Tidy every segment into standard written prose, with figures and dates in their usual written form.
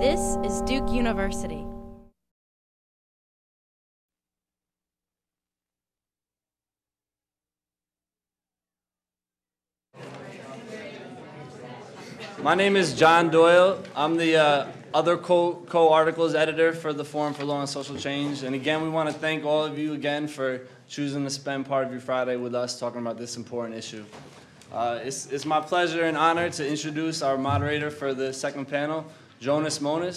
This is Duke University. My name is John Doyle. I'm the other co-articles editor for the Forum for Law and Social Change. And again, we want to thank all of you again for choosing to spend part of your Friday with us talking about this important issue. It's my pleasure and honor to introduce our moderator for the second panel, Jonas,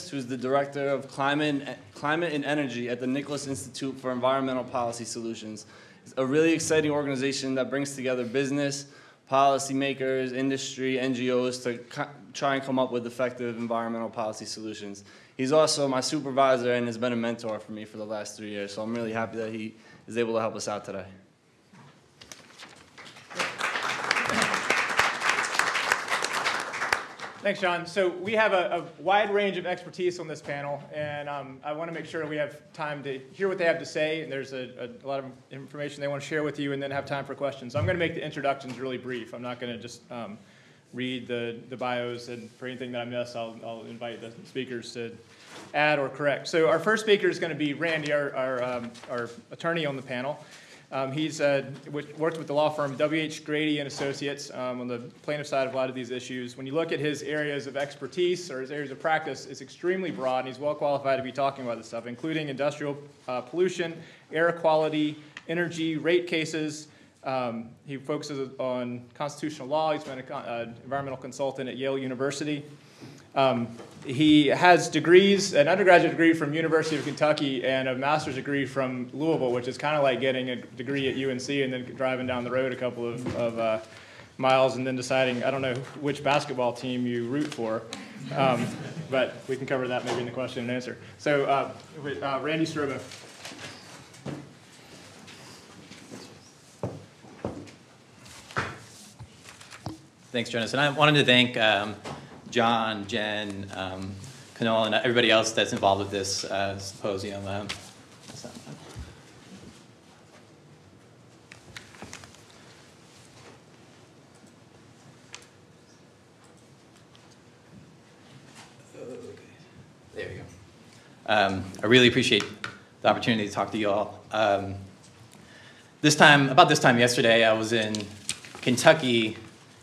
who's the Director of Climate and Energy at the Nicholas Institute for Environmental Policy Solutions. It's a really exciting organization that brings together business, policymakers, industry, NGOs to try and come up with effective environmental policy solutions. He's also my supervisor and has been a mentor for me for the last 3 years, so I'm really happy that he is able to help us out today. Thanks, John. So we have a wide range of expertise on this panel, and I want to make sure we have time to hear what they have to say, and there's a lot of information they want to share with you, and then have time for questions. So I'm going to make the introductions really brief. I'm not going to just read the bios, and for anything that I miss, I'll invite the speakers to add or correct. So our first speaker is going to be Randy, our attorney on the panel. He's worked with the law firm W.H. Grady and Associates on the plaintiff side of a lot of these issues. When you look at his areas of expertise or his areas of practice, it's extremely broad, and he's well qualified to be talking about this stuff, including industrial pollution, air quality, energy, rate cases. He focuses on constitutional law. He's been an environmental consultant at Yale University. He has degrees, an undergraduate degree from University of Kentucky and a master's degree from Louisville, which is kind of like getting a degree at UNC and then driving down the road a couple of miles and then deciding, I don't know which basketball team you root for, but we can cover that maybe in the question and answer. So Randy Strobo. Thanks, Jonas. And I wanted to thank John, Jen, Canol, and everybody else that's involved with this symposium. There we go. I really appreciate the opportunity to talk to you all. About this time yesterday, I was in Kentucky.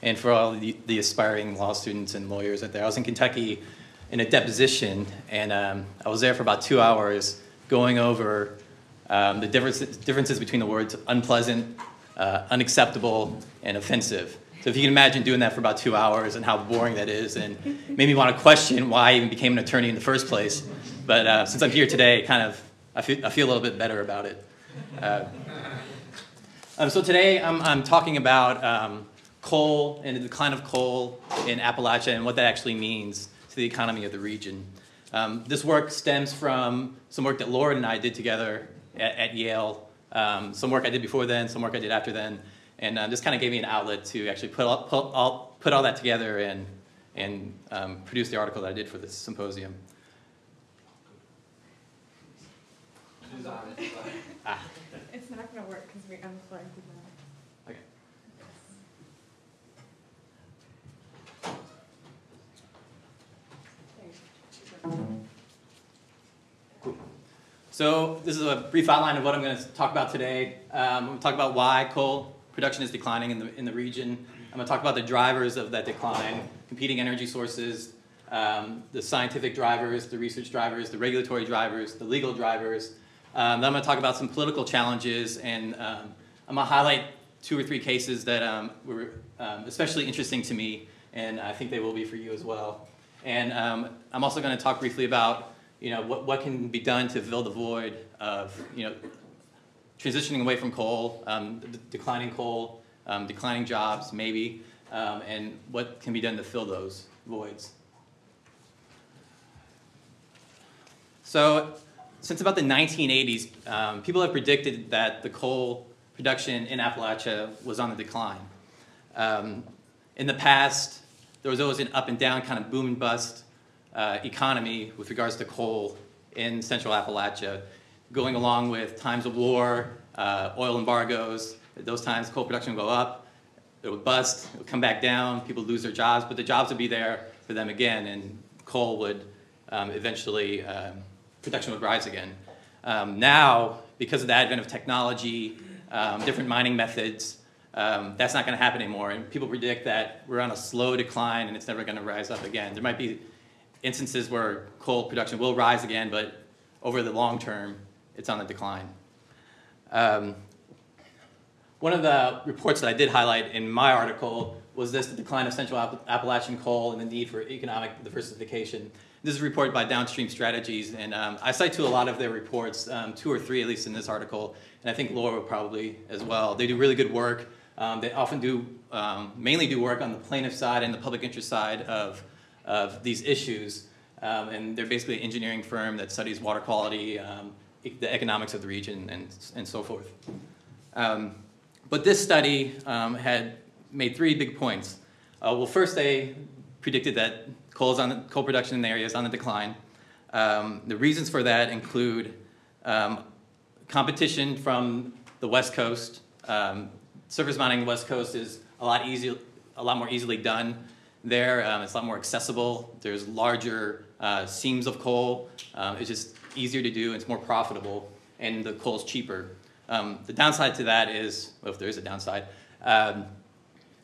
And for all the aspiring law students and lawyers out there, I was in Kentucky in a deposition, and I was there for about 2 hours going over the differences between the words unpleasant, unacceptable, and offensive. So if you can imagine doing that for about 2 hours and how boring that is, and made me want to question why I even became an attorney in the first place. But since I'm here today, I feel a little bit better about it. So today I'm talking about coal and the decline of coal in Appalachia and what that actually means to the economy of the region. This work stems from some work that Lauren and I did together at Yale, some work I did before then, some work I did after then, and this kind of gave me an outlet to actually put all that together and produce the article that I did for this symposium. It's not going to work because we unplugged the. Okay. Cool. So this is a brief outline of what I'm going to talk about today. I'm going to talk about why coal production is declining in the region. I'm going to talk about the drivers of that decline, competing energy sources, the scientific drivers, the research drivers, the regulatory drivers, the legal drivers. Then I'm going to talk about some political challenges, and I'm going to highlight 2 or 3 cases that were especially interesting to me, and I think they will be for you as well. And I'm also going to talk briefly about what can be done to fill the void of transitioning away from coal, declining coal, declining jobs maybe, and what can be done to fill those voids. So since about the 1980s, people have predicted that the coal production in Appalachia was on the decline. In the past, there was always an up and down kind of boom and bust economy with regards to coal in central Appalachia, going along with times of war, oil embargoes. At those times, coal production would go up, it would bust, it would come back down, people would lose their jobs, but the jobs would be there for them again, and coal would eventually production would rise again. Now, because of the advent of technology, different mining methods, that's not going to happen anymore. And people predict that we're on a slow decline and it's never going to rise up again. There might be instances where coal production will rise again, but over the long term, it's on the decline. One of the reports that I did highlight in my article was this, the decline of Central Appalachian coal and the need for economic diversification. This is reported by Downstream Strategies, and I cite to a lot of their reports, 2 or 3 at least in this article, and I think Laura will probably as well. They do really good work. They often do, mainly do work on the plaintiff side and the public interest side of these issues, and they're basically an engineering firm that studies water quality, the economics of the region, and so forth. But this study had made 3 big points. Well, first they predicted that coal production in the area is on the decline. The reasons for that include competition from the West Coast. Surface mining on the West Coast is a lot more easily done there. It's a lot more accessible. There's larger seams of coal. It's just easier to do. It's more profitable, and the coal's cheaper. The downside to that is, well, if there is a downside,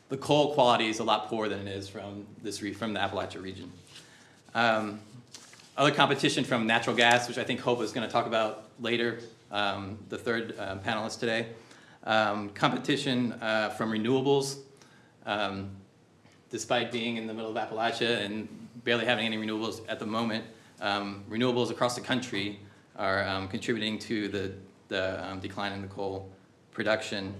the coal quality is a lot poorer than it is from the Appalachia region. Other competition from natural gas, which I think Hope is going to talk about later, the third panelist today. Competition from renewables. Despite being in the middle of Appalachia and barely having any renewables at the moment, renewables across the country are contributing to the decline in the coal production.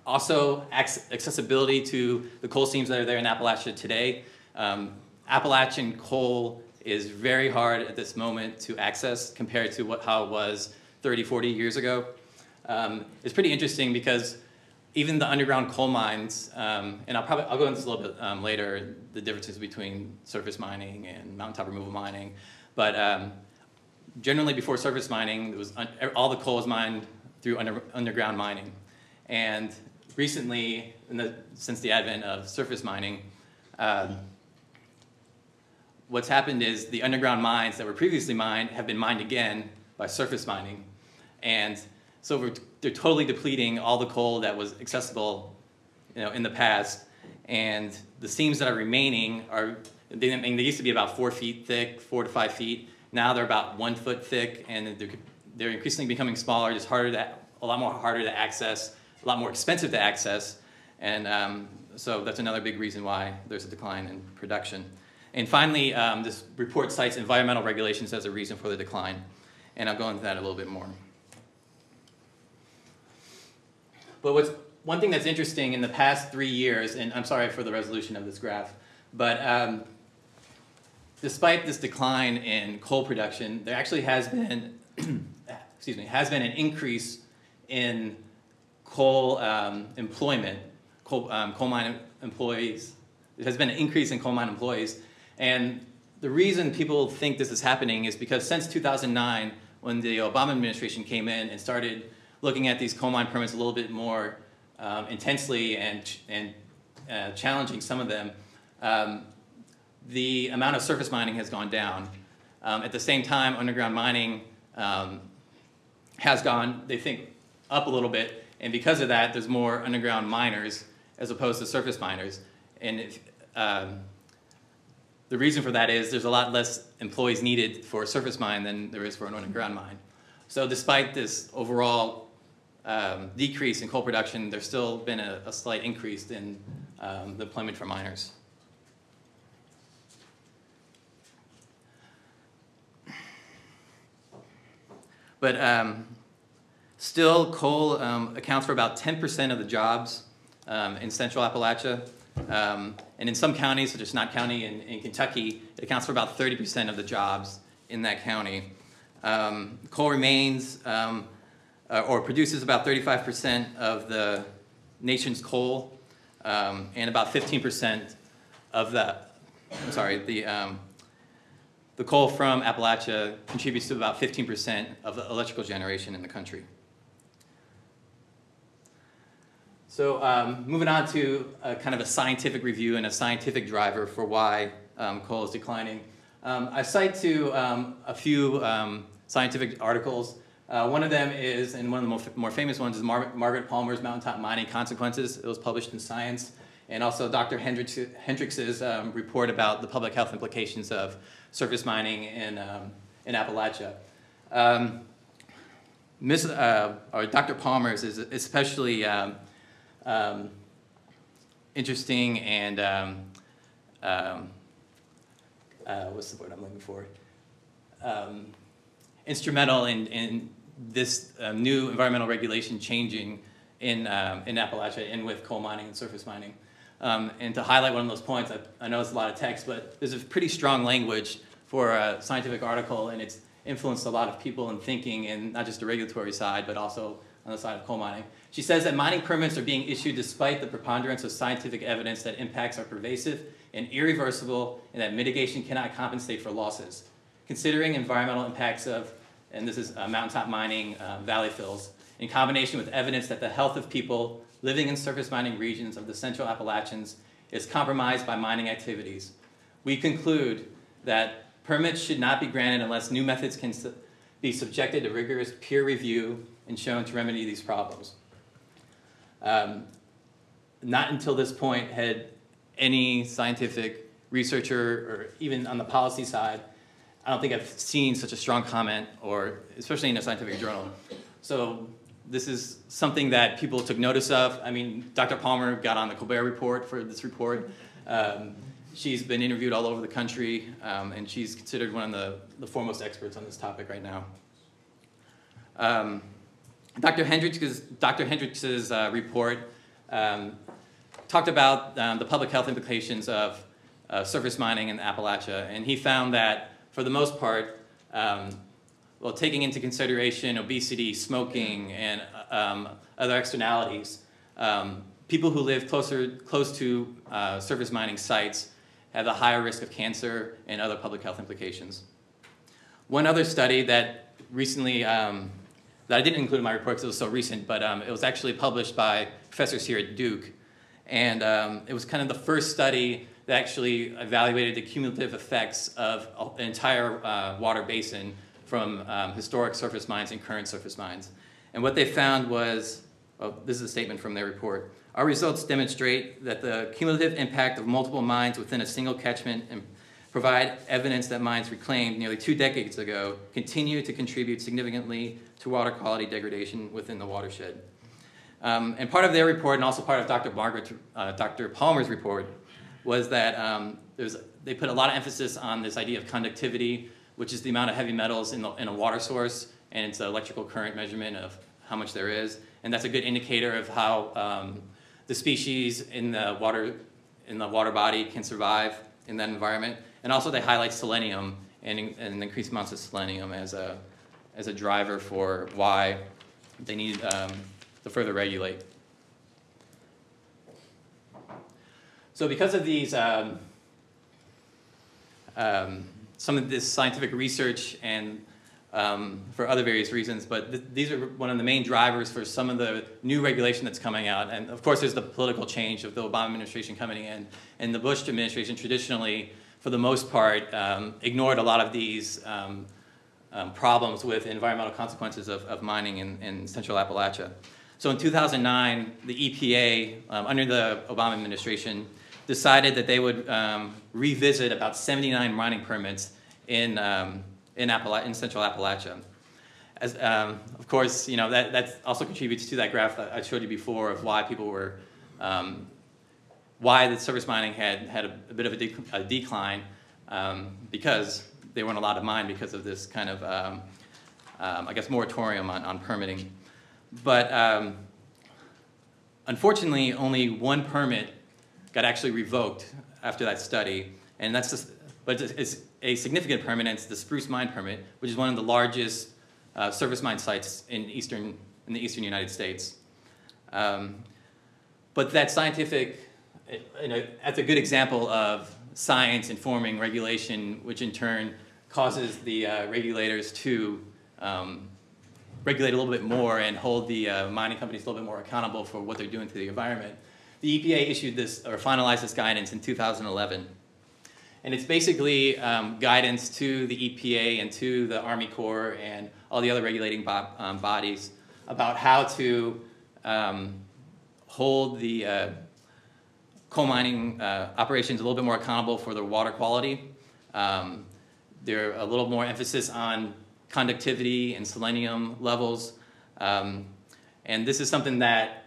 Also, accessibility to the coal seams that are there in Appalachia today. Appalachian coal is very hard at this moment to access compared to how it was 30, 40 years ago. It's pretty interesting because even the underground coal mines, and I'll go into this a little bit later, the differences between surface mining and mountaintop removal mining, but generally before surface mining, it was all the coal was mined through underground mining. And recently, since the advent of surface mining, what's happened is the underground mines that were previously mined have been mined again by surface mining. And so they're totally depleting all the coal that was accessible, in the past. And the seams that are remaining they used to be about 4 feet thick, 4 to 5 feet. Now they're about 1 foot thick, and they're increasingly becoming smaller, just a lot more harder to access, a lot more expensive to access. And so that's another big reason why there's a decline in production. And finally, this report cites environmental regulations as a reason for the decline. And I'll go into that a little bit more. But one thing that's interesting in the past 3 years, and I'm sorry for the resolution of this graph, but despite this decline in coal production, there actually has been, an increase in coal employment, coal mine employees. There has been an increase in coal mine employees, and the reason people think this is happening is because since 2009, when the Obama administration came in and started looking at these coal mine permits a little bit more intensely and challenging some of them, the amount of surface mining has gone down. At the same time, underground mining has gone, they think, up a little bit, and because of that, there's more underground miners as opposed to surface miners. And the reason for that is there's a lot less employees needed for a surface mine than there is for an underground mine. So despite this overall decrease in coal production, there's still been a slight increase in the employment for miners. But still, coal accounts for about 10% of the jobs in central Appalachia. And in some counties, such as Knott County in Kentucky, it accounts for about 30% of the jobs in that county. Coal remains or produces about 35% of the nation's coal, and about 15% of the coal from Appalachia contributes to about 15% of the electrical generation in the country. So moving on to kind of a scientific review and a scientific driver for why coal is declining. I cite to a few scientific articles. One of them is, and one of the more famous ones is Margaret Palmer's Mountaintop Mining Consequences. It was published in Science. And also Dr. Hendricks's report about the public health implications of surface mining in Appalachia. Dr. Palmer's is especially interesting and what's the word I'm looking for? Instrumental in this new environmental regulation changing in Appalachia and with coal mining and surface mining. And to highlight one of those points, I know it's a lot of text, but there's a pretty strong language for a scientific article, and it's influenced a lot of people in thinking, and not just the regulatory side, but also on the side of coal mining. She says that mining permits are being issued despite the preponderance of scientific evidence that impacts are pervasive and irreversible, and that mitigation cannot compensate for losses. Considering environmental impacts of, and this is mountaintop mining valley fills, in combination with evidence that the health of people living in surface mining regions of the Central Appalachians is compromised by mining activities, we conclude that permits should not be granted unless new methods can be subjected to rigorous peer review and shown to remedy these problems. Not until this point had any scientific researcher, or even on the policy side, I don't think I've seen such a strong comment, or especially in a scientific journal. So this is something that people took notice of. I mean, Dr. Palmer got on the Colbert Report for this report. She's been interviewed all over the country, and she's considered one of the foremost experts on this topic right now. Dr. Hendricks's report talked about the public health implications of surface mining in Appalachia, and he found that, for the most part, well, taking into consideration obesity, smoking, and other externalities, people who live close to surface mining sites have a higher risk of cancer and other public health implications. One other study that recently, that I didn't include in my report because it was so recent, but it was actually published by professors here at Duke. And it was kind of the first study that actually evaluated the cumulative effects of an entire water basin from historic surface mines and current surface mines. And what they found was, well, this is a statement from their report. Our results demonstrate that the cumulative impact of multiple mines within a single catchment and provide evidence that mines reclaimed nearly 2 decades ago continue to contribute significantly to water quality degradation within the watershed. And part of their report, and also part of Dr. Palmer's report, was that they put a lot of emphasis on this idea of conductivity, which is the amount of heavy metals in a water source, and it's an electrical current measurement of how much there is. And that's a good indicator of how the species in the water body can survive in that environment. And also they highlight selenium and increased amounts of selenium as a driver for why they need to further regulate. So because of these, some of this scientific research and for other various reasons, but these are one of the main drivers for some of the new regulation that's coming out. And of course there's the political change of the Obama administration coming in, and the Bush administration traditionally, for the most part, ignored a lot of these problems with environmental consequences of mining in Central Appalachia. So in 2009, the EPA, under the Obama administration, decided that they would revisit about 79 mining permits in Central Appalachia. As, of course, you know, that also contributes to that graph that I showed you before of why people were, why the surface mining had a bit of a decline, because they weren't allowed to mine because of this kind of, I guess, moratorium on permitting. But unfortunately, only one permit got actually revoked after that study, and that's just, but it's a significant permit, and it's the Spruce Mine permit, which is one of the largest surface mine sites in the eastern United States. But that scientific, you know, that's a good example of science informing regulation, which in turn causes the regulators to regulate a little bit more and hold the mining companies a little bit more accountable for what they're doing to the environment. The EPA issued this, or finalized this guidance in 2011. And it's basically guidance to the EPA and to the Army Corps and all the other regulating bodies about how to hold the coal mining operations a little bit more accountable for their water quality. There are a little more emphasis on conductivity and selenium levels. And this is something that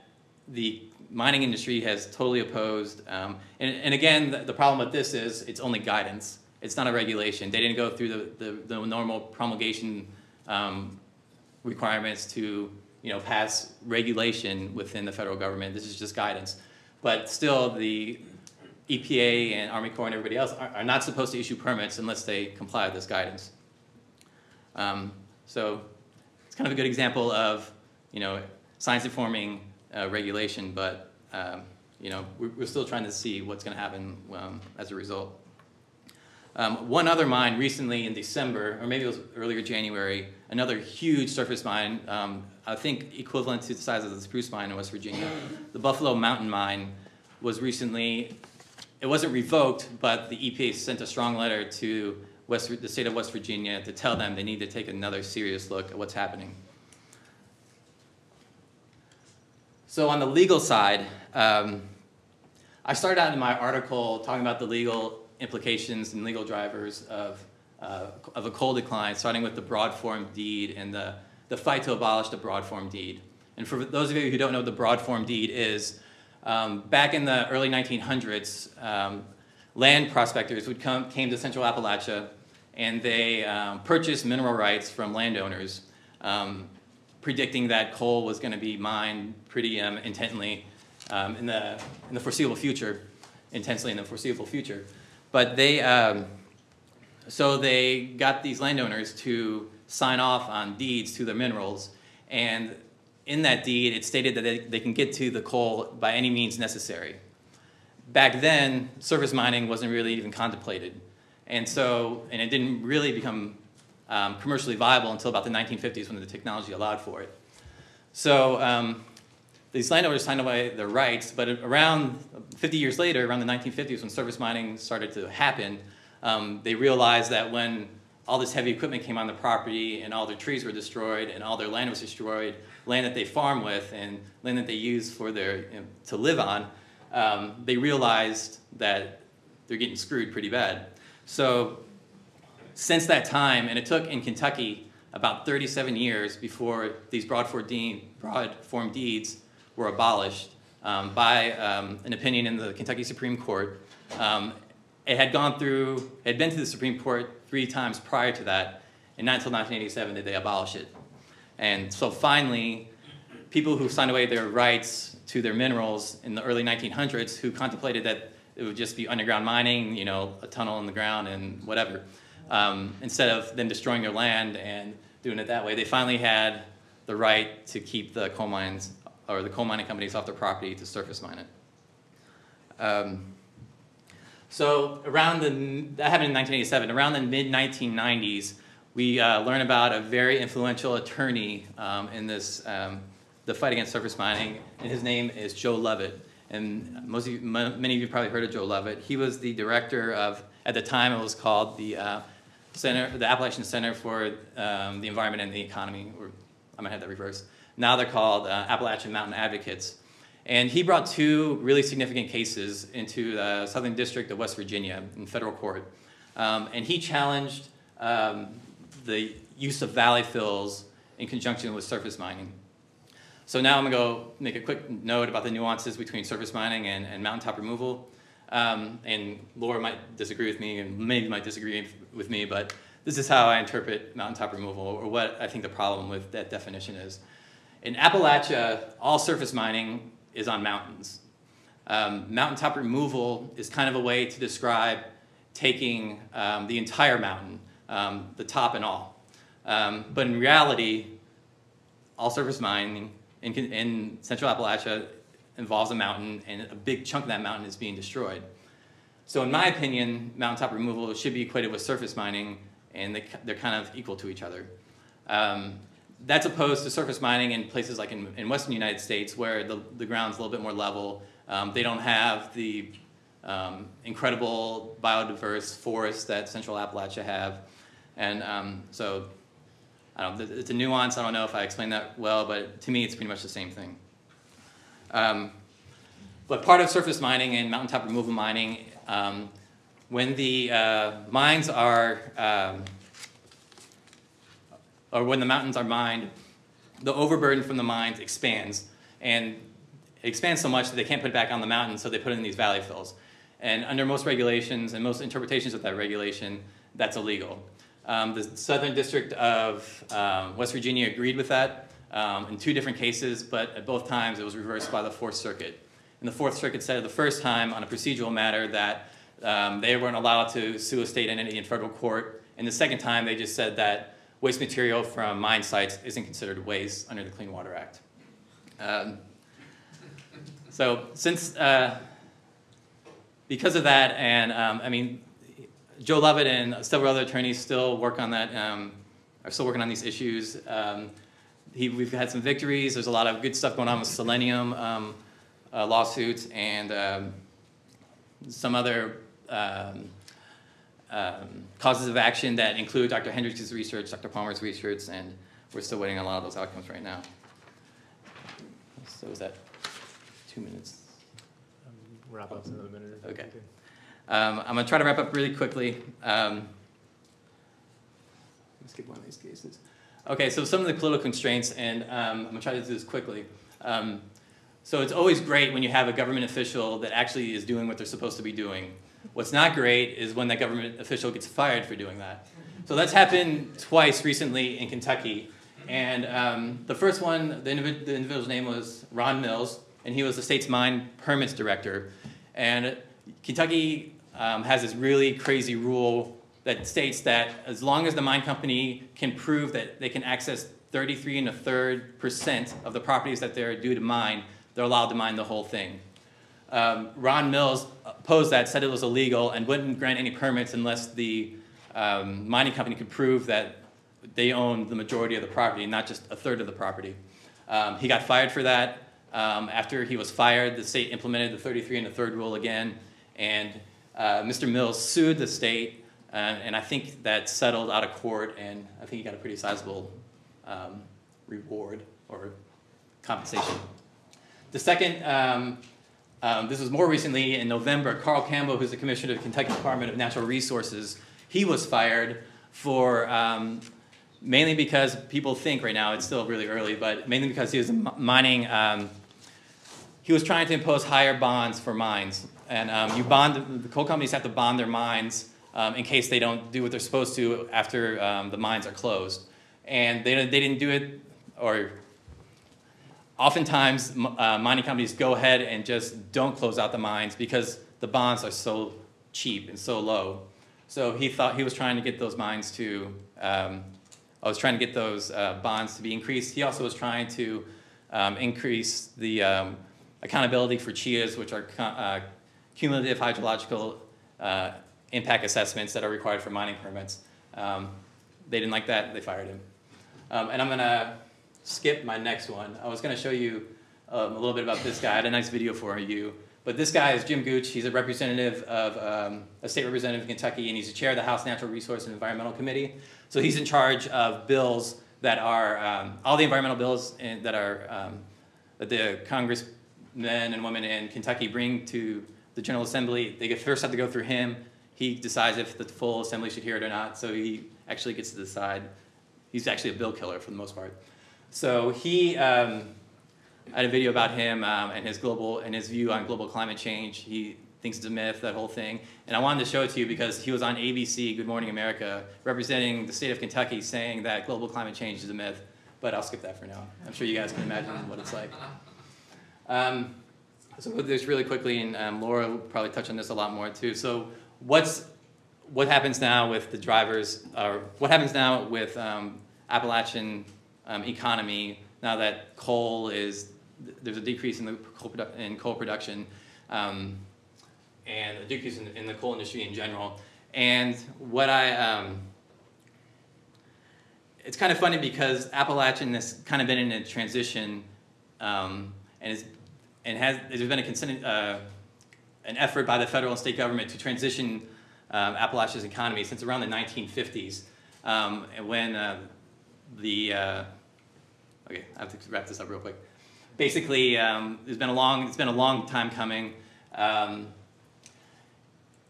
the mining industry has totally opposed. And again, the problem with this is it's only guidance. It's not a regulation. They didn't go through the normal promulgation requirements to pass regulation within the federal government. This is just guidance. But still, the EPA and Army Corps and everybody else are not supposed to issue permits unless they comply with this guidance. So it's kind of a good example of science-informing regulation, but we're still trying to see what's going to happen as a result. One other mine recently in December, or maybe it was earlier January, another huge surface mine, I think equivalent to the size of the Spruce Mine in West Virginia. The Buffalo Mountain Mine was recently, it wasn't revoked, but the EPA sent a strong letter to the state of West Virginia to tell them they need to take another serious look at what's happening. So on the legal side, I started out in my article talking about the legal implications and legal drivers of a coal decline, starting with the broad form deed and the fight to abolish the broad form deed. And for those of you who don't know what the broad form deed is, back in the early 1900s, land prospectors came to Central Appalachia and they purchased mineral rights from landowners, predicting that coal was going to be mined pretty intently in the foreseeable future, intensely in the foreseeable future. But so they got these landowners to sign off on deeds to their minerals, and in that deed it stated that they can get to the coal by any means necessary. Back then, surface mining wasn't really even contemplated, and it didn't really become commercially viable until about the 1950s when the technology allowed for it. So these landowners signed away their rights, but around 50 years later, around the 1950s when surface mining started to happen, they realized that when all this heavy equipment came on the property and all their trees were destroyed and all their land was destroyed, land that they farm with and land that they use for to live on, they realized that they're getting screwed pretty bad. So since that time, and it took in Kentucky about 37 years before these broad form deeds were abolished by an opinion in the Kentucky Supreme Court. It had been to the Supreme Court 3 times prior to that, and not until 1987 did they abolish it. And so finally, people who signed away their rights to their minerals in the early 1900s, who contemplated that it would just be underground mining, a tunnel in the ground and whatever, instead of them destroying their land and doing it that way, they finally had the right to keep the coal mines or the coal mining companies off their property to surface mine it. So that happened in 1987. Around the mid-1990s, we learned about a very influential attorney in the fight against surface mining, and his name is Joe Levitt. And many of you probably heard of Joe Levitt. He was the director of, at the time it was called the Appalachian Center for the Environment and the Economy, or I might have that reversed. Now they're called Appalachian Mountain Advocates. And he brought 2 really significant cases into the Southern District of West Virginia in federal court. And he challenged the use of valley fills in conjunction with surface mining. So now I'm going to go make a quick note about the nuances between surface mining and mountaintop removal. And Laura might disagree with me, and many of you might disagree with me, but this is how I interpret mountaintop removal, or what I think the problem with that definition is. In Appalachia, all surface mining is on mountains. Mountaintop removal is kind of a way to describe taking the entire mountain, the top and all. But in reality, all surface mining in Central Appalachia involves a mountain, and a big chunk of that mountain is being destroyed. So in my opinion, mountaintop removal should be equated with surface mining, and they're kind of equal to each other. That's opposed to surface mining in places like in western United States, where the ground's a little bit more level. They don't have the incredible biodiverse forests that Central Appalachia have. And so, I don't know, it's a nuance. I don't know if I explained that well, but to me, it's pretty much the same thing. But part of surface mining and mountaintop removal mining, when the mines are, or when the mountains are mined, the overburden from the mines expands. And it expands so much that they can't put it back on the mountain, so they put it in these valley fills. And under most regulations and most interpretations of that regulation, that's illegal. The Southern District of West Virginia agreed with that in 2 different cases, but at both times it was reversed by the Fourth Circuit. And the Fourth Circuit said the first time on a procedural matter that they weren't allowed to sue a state entity in federal court, and the second time they just said that waste material from mine sites isn't considered waste under the Clean Water Act. So since, because of that, and I mean, Joe Lovett and several other attorneys still work on that, are still working on these issues. We've had some victories. There's a lot of good stuff going on with selenium lawsuits and some other causes of action that include Dr. Hendricks' research, Dr. Palmer's research, and we're still waiting on a lot of those outcomes right now. So is that 2 minutes? Wrap up in another minute. Okay. I'm going to try to wrap up really quickly. Let's skip one of these cases. Okay, so some of the political constraints, and I'm going to try to do this quickly. So it's always great when you have a government official that actually is doing what they're supposed to be doing. What's not great is when that government official gets fired for doing that. So that's happened twice recently in Kentucky. And the first one, the individual's name was Ron Mills, and he was the state's mine permits director. And Kentucky has this really crazy rule that states that as long as the mine company can prove that they can access 33 1/3% of the properties that they're due to mine, they're allowed to mine the whole thing. Ron Mills opposed that, said it was illegal, and wouldn't grant any permits unless the mining company could prove that they owned the majority of the property, not just 1/3 of the property. He got fired for that. After he was fired, the state implemented the 33 1/3 rule again, and Mr. Mills sued the state, and I think that settled out of court, and I think he got a pretty sizable reward or compensation. The second, this was more recently in November, Carl Campbell, who's the commissioner of the Kentucky Department of Natural Resources, he was fired for mainly because people think right now, it's still really early, but mainly because he was mining, he was trying to impose higher bonds for mines. And the coal companies have to bond their mines in case they don't do what they're supposed to after the mines are closed. And they didn't do it, or oftentimes mining companies go ahead and just don't close out the mines because the bonds are so cheap and so low. So he thought he was trying to get those mines to, bonds to be increased. He also was trying to increase the accountability for CHIAs, which are cumulative hydrological impact assessments that are required for mining permits. They didn't like that, they fired him. And I'm gonna skip my next one. I was gonna show you a little bit about this guy. I had a nice video for you. But this guy is Jim Gooch. He's a representative of, a state representative of Kentucky, and he's the chair of the House Natural Resource and Environmental Committee. So he's in charge of bills that are, all the environmental bills that are, that the congressmen and women in Kentucky bring to the General Assembly. They first have to go through him. He decides if the full assembly should hear it or not, so he actually gets to decide. He's actually a bill killer for the most part. So he, I had a video about him and his view on global climate change. He thinks it's a myth, that whole thing. And I wanted to show it to you because he was on ABC, Good Morning America, representing the state of Kentucky, saying that global climate change is a myth. But I'll skip that for now. I'm sure you guys can imagine what it's like. So we'll do this really quickly, and Laura will probably touch on this a lot more too. So what happens now with the drivers, or what happens now with Appalachian economy now that there's a decrease in the coal production and a decrease in the coal industry in general. And what it's kind of funny because Appalachian has kind of been in a transition, and there's been an effort by the federal and state government to transition Appalachia's economy since around the 1950s, when okay, I have to wrap this up real quick. Basically, it's been a long time coming.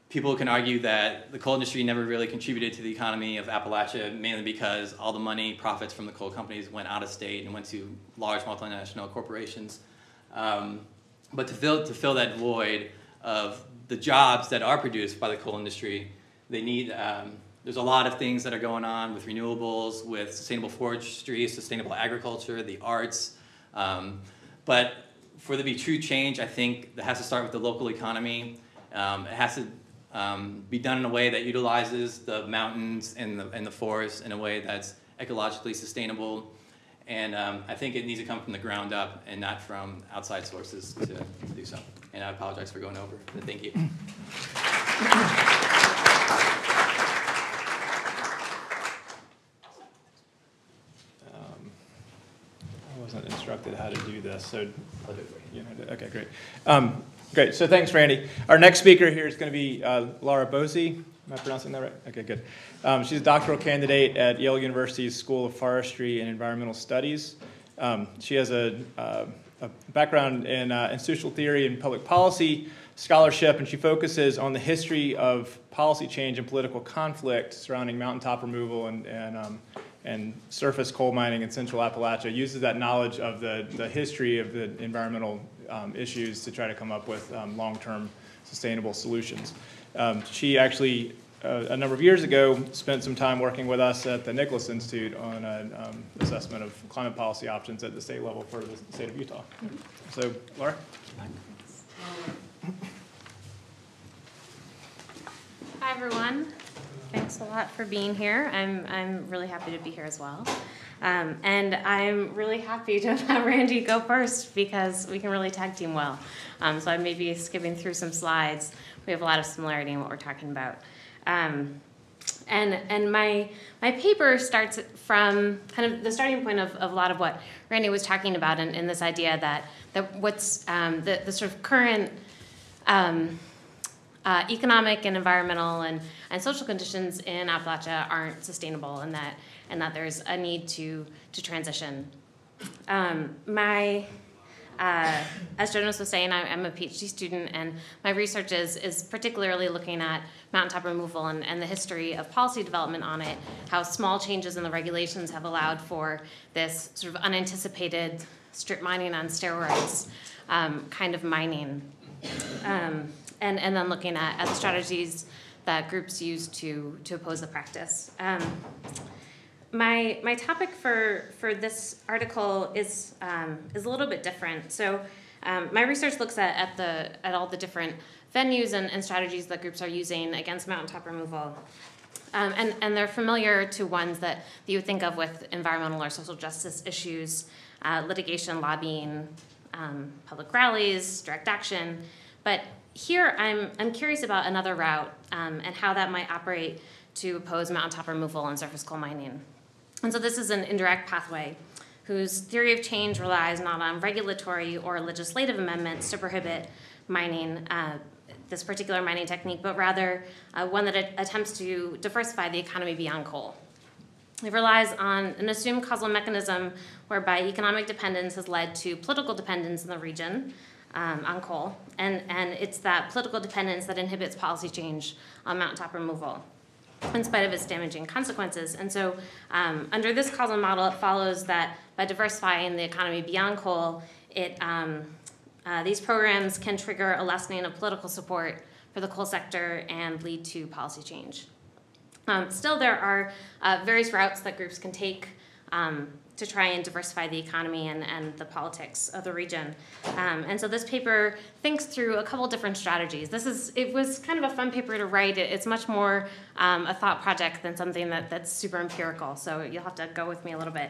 People can argue that the coal industry never really contributed to the economy of Appalachia, mainly because all the money, profits from the coal companies went out of state and went to large multinational corporations. But to fill that void of the jobs that are produced by the coal industry, they need, there's a lot of things that are going on with renewables, with sustainable forestry, sustainable agriculture, the arts. But for there to be true change, I think that has to start with the local economy. It has to be done in a way that utilizes the mountains and the forests in a way that's ecologically sustainable. And I think it needs to come from the ground up and not from outside sources to do so. And I apologize for going over, but thank you. I wasn't instructed how to do this, so you know, okay, great. Great, so thanks, Randy. Our next speaker here is going to be Laura Bozzi. Am I pronouncing that right? Okay, good. She's a doctoral candidate at Yale University's School of Forestry and Environmental Studies. She has a background in institutional theory and public policy scholarship, and she focuses on the history of policy change and political conflict surrounding mountaintop removal and surface coal mining in central Appalachia. Uses that knowledge of the history of the environmental issues to try to come up with long-term sustainable solutions. She actually, a number of years ago, spent some time working with us at the Nicholas Institute on an assessment of climate policy options at the state level for the state of Utah. So, Laura? Hi, everyone. Thanks a lot for being here. I'm really happy to be here as well. And I'm really happy to have Randy go first because we can really tag team well. So I may be skipping through some slides. We have a lot of similarity in what we're talking about. And my paper starts from kind of the starting point of a lot of what Randy was talking about in this idea that what's the sort of current economic and environmental and social conditions in Appalachia aren't sustainable, and that there's a need to transition. As Jonas was saying, I'm a Ph.D. student, and my research is particularly looking at mountaintop removal and the history of policy development on it, how small changes in the regulations have allowed for this sort of unanticipated strip mining on steroids kind of mining. And then looking at the strategies that groups use to oppose the practice. My topic for this article is a little bit different. So my research looks at all the different venues and strategies that groups are using against mountaintop removal. And they're familiar to ones that you would think of with environmental or social justice issues, litigation, lobbying, public rallies, direct action. But here I'm curious about another route and how that might operate to oppose mountaintop removal and surface coal mining. And so this is an indirect pathway whose theory of change relies not on regulatory or legislative amendments to prohibit mining, this particular mining technique, but rather one that attempts to diversify the economy beyond coal. It relies on an assumed causal mechanism whereby economic dependence has led to political dependence in the region on coal, and it's that political dependence that inhibits policy change on mountaintop removal, in spite of its damaging consequences. And so under this causal model, it follows that by diversifying the economy beyond coal, these programs can trigger a lessening of political support for the coal sector and lead to policy change. Still, there are various routes that groups can take to try and diversify the economy and the politics of the region. And so this paper thinks through a couple different strategies. It was kind of a fun paper to write. It's much more a thought project than something that's super empirical, so you'll have to go with me a little bit.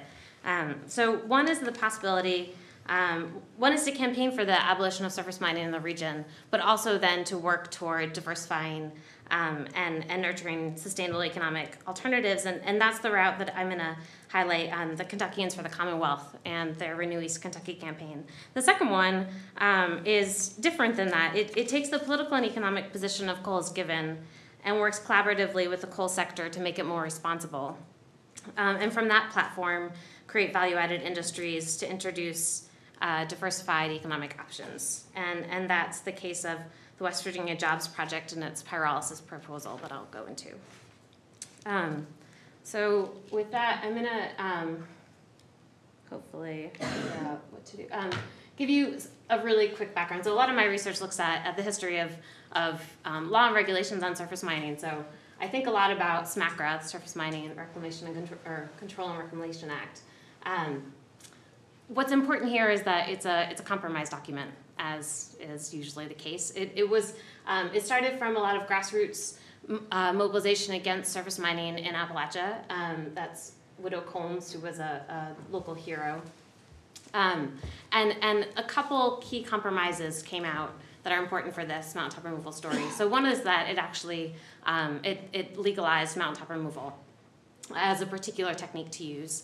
So one is the possibility One is to campaign for the abolition of surface mining in the region, but also then to work toward diversifying and nurturing sustainable economic alternatives. And that's the route that I'm going to highlight, the Kentuckians for the Commonwealth and their Renew East Kentucky campaign. The second one is different than that. It takes the political and economic position of coal as given and works collaboratively with the coal sector to make it more responsible. And from that platform, create value-added industries to introduce diversified economic options. And that's the case of the West Virginia Jobs Project and its pyrolysis proposal that I'll go into. So with that, I'm gonna hopefully figure out what to do. Give you a really quick background. So a lot of my research looks at the history of law and regulations on surface mining. So I think a lot about SMACRA, the Surface Mining and Reclamation and Control and Reclamation Act. What's important here is that it's a compromise document, as is usually the case. It started from a lot of grassroots mobilization against surface mining in Appalachia. That's Widow Combs, who was a local hero. And a couple key compromises came out that are important for this mountaintop removal story. So one is that it actually it legalized mountaintop removal as a particular technique to use.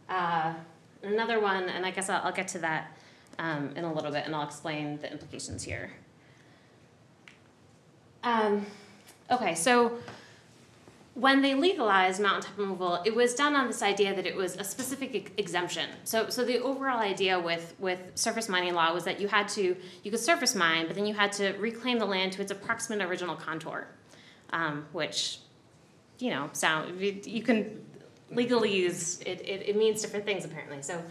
Another one, and I guess I'll get to that in a little bit, and I'll explain the implications here. Okay, so when they legalized mountaintop removal, it was done on this idea that it was a specific exemption. So the overall idea with surface mining law was that you could surface mine, but then you had to reclaim the land to its approximate original contour, which, you can legally use, it means different things apparently. So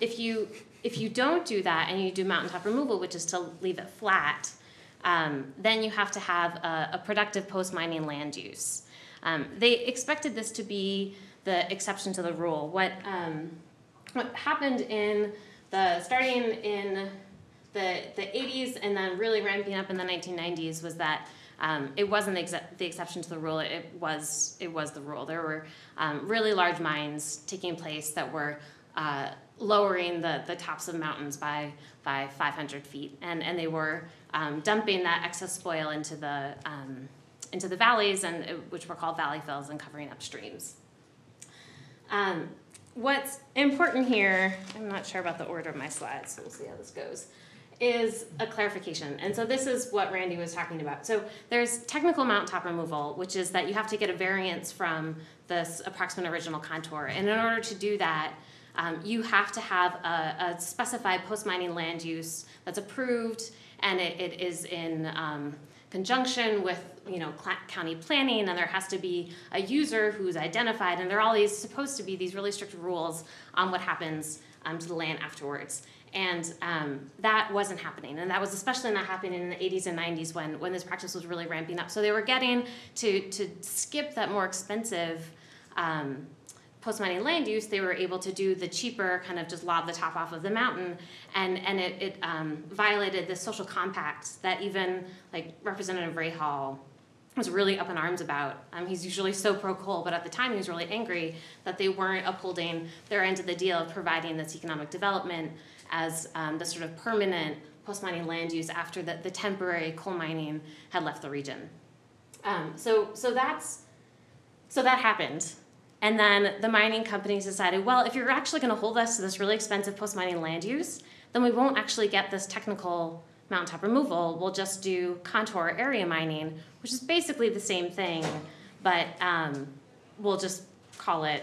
if you don't do that and you do mountaintop removal, which is to leave it flat, then you have to have a productive post-mining land use. They expected this to be the exception to the rule. What happened starting in the 80s and then really ramping up in the 1990s was that it wasn't the exception to the rule. It was the rule. There were really large mines taking place that were lowering the tops of mountains by 500 feet, and they were dumping that excess spoil into the valleys, which were called valley fills, and covering up streams. What's important here, I'm not sure about the order of my slides, so we'll see how this goes, is a clarification. And so this is what Randy was talking about. So there's technical mountaintop removal, which is that you have to get a variance from this approximate original contour. And in order to do that, you have to have a specified post-mining land use that's approved, and it is in conjunction with county planning, and there has to be a user who's identified, and there are all supposed to be these really strict rules on what happens to the land afterwards. And that wasn't happening, and that was especially not happening in the 80s and 90s when this practice was really ramping up. So they were getting to skip that more expensive post-mining land use. They were able to do the cheaper, kind of just lob the top off of the mountain, and it violated the social compact that even like Representative Ray Hall was really up in arms about. He's usually so pro-coal, but at the time he was really angry that they weren't upholding their end of the deal of providing this economic development as the sort of permanent post-mining land use after the temporary coal mining had left the region. So that happened. And then the mining companies decided, well, if you're actually going to hold us to this really expensive post-mining land use, then we won't actually get this technical mountaintop removal. We'll just do contour area mining, which is basically the same thing, but we'll just call it.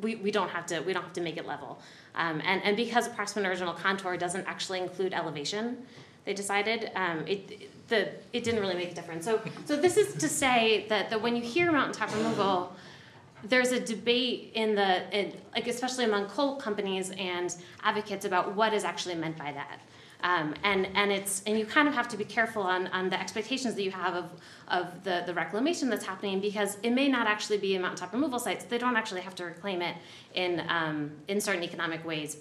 We don't have to make it level. And because approximate original contour doesn't actually include elevation, they decided it didn't really make a difference. So this is to say that when you hear mountaintop removal, there's a debate especially among coal companies and advocates about what is actually meant by that. And you kind of have to be careful on the expectations that you have of the reclamation that's happening, because it may not actually be a mountaintop removal site. So they don't actually have to reclaim it in certain economic ways,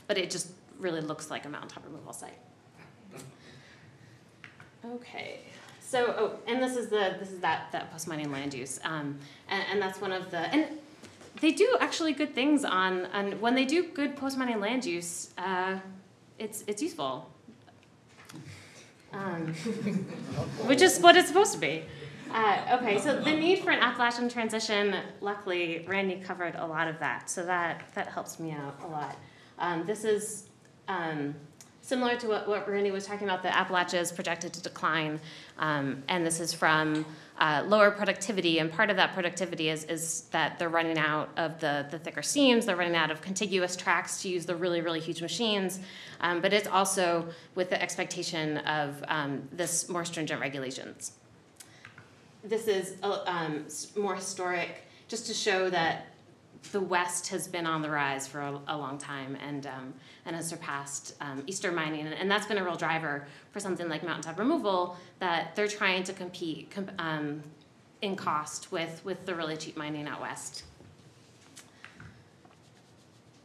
but it just really looks like a mountaintop removal site. Okay. So, and this is that post-mining land use, and that's one of the, and they do actually good things on when they do good post-mining land use, it's useful. Which is what it's supposed to be. Okay, so the need for an Appalachian transition, luckily Randy covered a lot of that, so that helps me out a lot. This is similar to what Randy was talking about. The Appalachia is projected to decline, and this is from lower productivity, and part of that productivity is that they're running out of the thicker seams, they're running out of contiguous tracks to use the really, really huge machines, but it's also with the expectation of this more stringent regulations. This is more historic, just to show that the West has been on the rise for a long time and has surpassed Eastern mining. And that's been a real driver for something like Mountaintop Removal, that they're trying to compete in cost with the really cheap mining out West.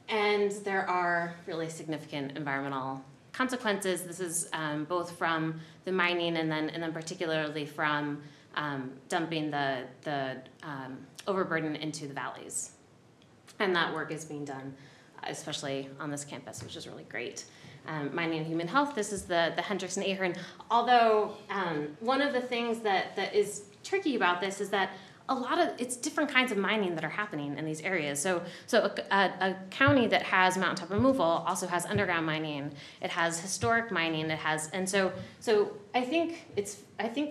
And there are really significant environmental consequences. This is both from the mining and then particularly from dumping the overburden into the valleys. And that work is being done, especially on this campus, which is really great. Mining and human health, this is the Henderson Apron. Although one of the things that is tricky about this is that it's different kinds of mining that are happening in these areas. So a county that has Mountaintop Removal also has underground mining. It has historic mining. It has, and so I think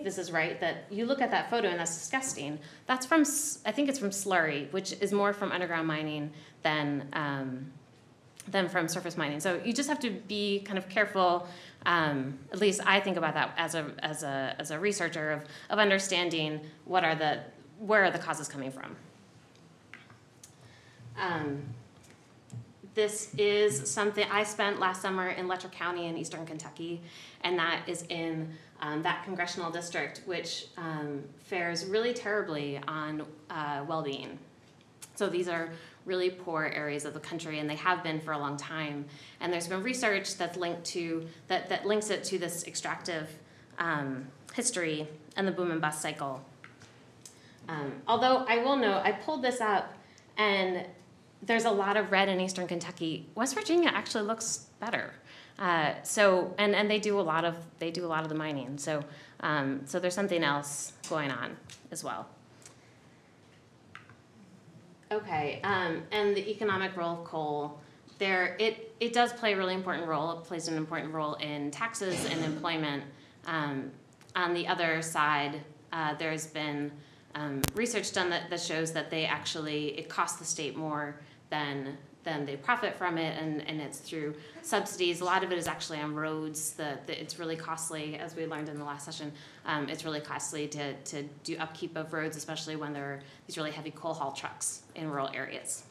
this is right, that you look at that photo and that's disgusting. That's from, I think it's from slurry, which is more from underground mining than from surface mining. So you just have to be kind of careful. At least I think about that as a researcher of understanding where are the causes coming from. This is something I spent last summer in Letcher County in eastern Kentucky, and that is in that congressional district, which fares really terribly on well-being. So these are really poor areas of the country, and they have been for a long time. And there's been research that's linked to that links it to this extractive history and the boom and bust cycle. Although I will note, I pulled this up, and there's a lot of red in eastern Kentucky. West Virginia actually looks better. And they do a lot of the mining. So there's something else going on as well. Okay, and the economic role of coal. It does play a really important role. It plays an important role in taxes and employment. On the other side, there's been research done that shows that it costs the state more than they profit from it, and it's through subsidies. A lot of it is actually on roads. It's really costly, as we learned in the last session. It's really costly to do upkeep of roads, especially when there are these really heavy coal haul trucks in rural areas.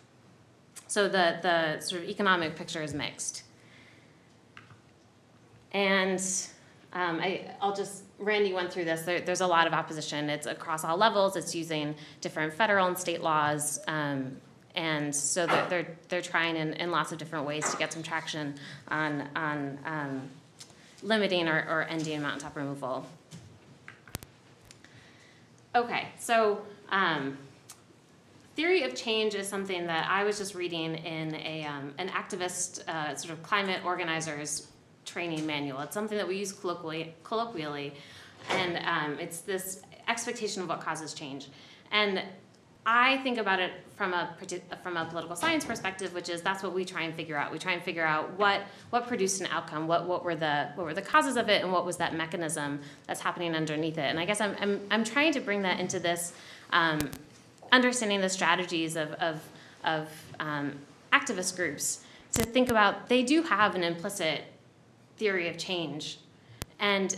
So the sort of economic picture is mixed. And Randy went through this. There's a lot of opposition. It's across all levels. It's using different federal and state laws. And so they're trying in lots of different ways to get some traction on limiting or ending mountaintop removal. Okay, so theory of change is something that I was just reading in an activist sort of climate organizers training manual. It's something that we use colloquially, and it's this expectation of what causes change. And I think about it from a political science perspective, which is that's what we try and figure out. We try and figure out what produced an outcome, what were the causes of it, and what was that mechanism that's happening underneath it. And I guess I'm trying to bring that into this understanding the strategies of activist groups to think about. They do have an implicit theory of change, and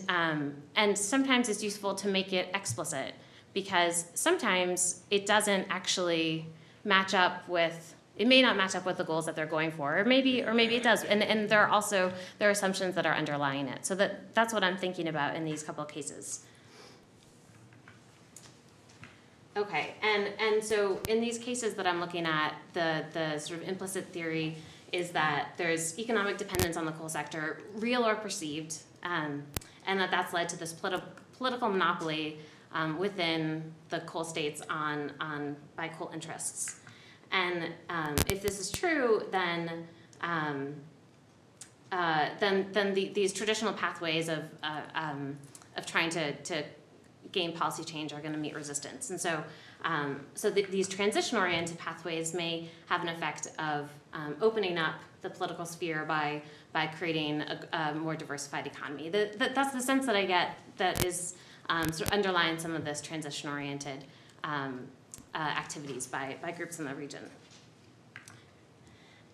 sometimes it's useful to make it explicit, because sometimes it doesn't actually match up with, it may not match up with the goals that they're going for, or maybe it does, and there are assumptions that are underlying it. So that's what I'm thinking about in these couple of cases. Okay, and so in these cases that I'm looking at, the sort of implicit theory is that there's economic dependence on the coal sector, real or perceived, and that's led to this political monopoly within the coal states by coal interests. And if this is true, then these traditional pathways of trying to gain policy change are going to meet resistance. And so, these transition-oriented pathways may have an effect of opening up the political sphere by creating a more diversified economy. That's the sense that I get that is sort of underlying some of this transition-oriented activities by groups in the region.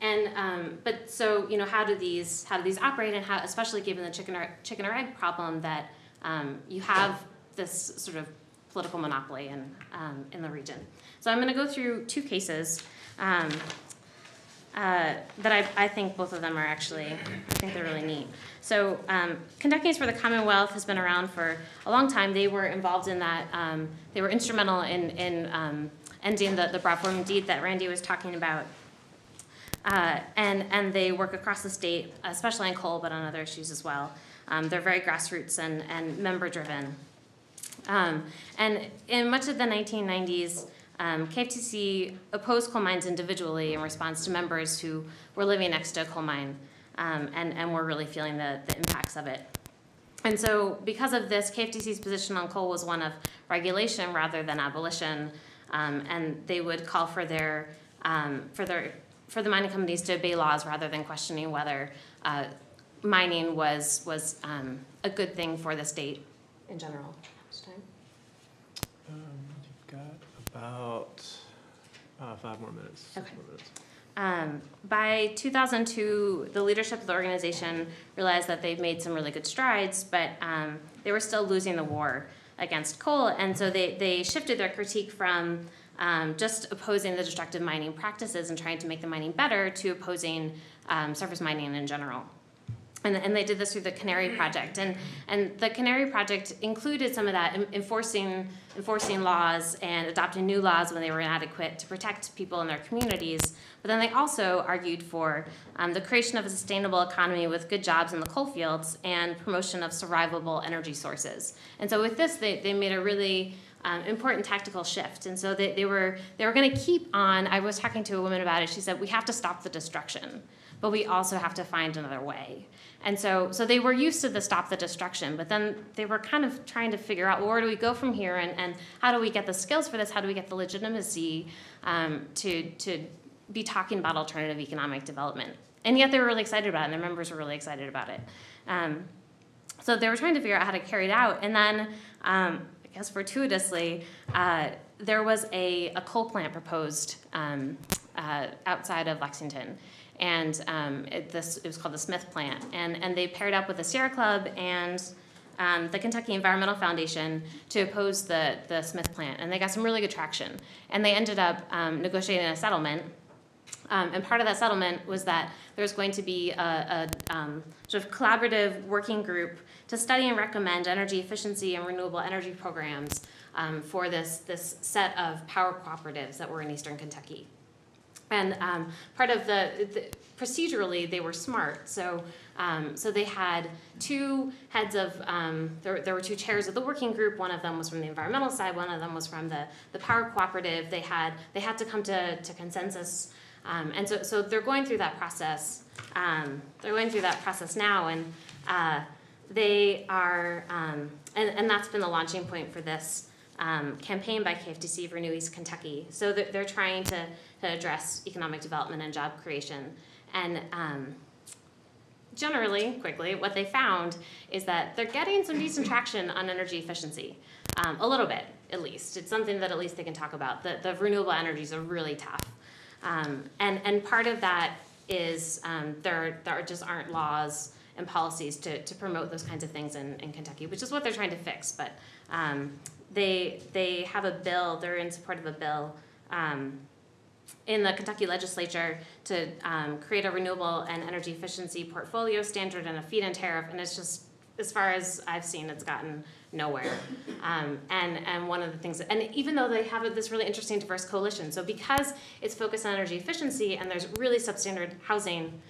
And but so how do these operate, and how, especially given the chicken or egg problem, that you have this sort of political monopoly in the region. So I'm going to go through two cases that I think both of them are actually, I think they're really neat. So Kentuckians for the Commonwealth has been around for a long time. They were involved in that. They were instrumental in ending the broad form deed that Randy was talking about. And they work across the state, especially on coal, but on other issues as well. They're very grassroots and member-driven. And in much of the 1990s, KFTC opposed coal mines individually in response to members who were living next to a coal mine and were really feeling the impacts of it. And so because of this, KFTC's position on coal was one of regulation rather than abolition, and they would call for the mining companies to obey laws rather than questioning whether mining was a good thing for the state in general. You've got about 5 more minutes. Okay. 6 more minutes. By 2002, the leadership of the organization realized that they'd made some really good strides, but they were still losing the war against coal, and so they shifted their critique from just opposing the destructive mining practices and trying to make the mining better to opposing surface mining in general. And they did this through the Canary Project. And the Canary Project included some of that, enforcing laws and adopting new laws when they were inadequate to protect people in their communities. But then they also argued for the creation of a sustainable economy with good jobs in the coal fields and promotion of survivable energy sources. And so with this, they made a really important tactical shift. And so they were going to keep on. I was talking to a woman about it. She said, we have to stop the destruction, but we also have to find another way. And so they were used to the stop the destruction, but then they were kind of trying to figure out, well, where do we go from here, and how do we get the skills for this? How do we get the legitimacy to be talking about alternative economic development? And yet they were really excited about it, and their members were really excited about it. So they were trying to figure out how to carry it out. And then, I guess fortuitously, there was a coal plant proposed outside of Lexington. And it was called the Smith Plant. And they paired up with the Sierra Club and the Kentucky Environmental Foundation to oppose the Smith Plant. And they got some really good traction. And they ended up negotiating a settlement. And part of that settlement was that there was going to be a sort of collaborative working group to study and recommend energy efficiency and renewable energy programs for this set of power cooperatives that were in eastern Kentucky. And part of procedurally, they were smart. So they had 2 heads of, there were 2 chairs of the working group. One of them was from the environmental side. One of them was from the power cooperative. They had to come to consensus. And so they're going through that process. They're going through that process now, and they are, and that's been the launching point for this campaign by KFTC for New East Kentucky. So they're trying to address economic development and job creation. And generally, quickly, what they found is that they're getting some decent traction on energy efficiency. A little bit, at least. It's something that at least they can talk about. The renewable energies are really tough. And part of that is there just aren't laws and policies to promote those kinds of things in Kentucky, which is what they're trying to fix. But they have a bill, they're in support of a bill in the Kentucky legislature to create a renewable and energy efficiency portfolio standard and a feed-in tariff, and it's just, as far as I've seen, it's gotten nowhere. And one of the things, and even though they have this really interesting diverse coalition, so because it's focused on energy efficiency and there's really substandard housing,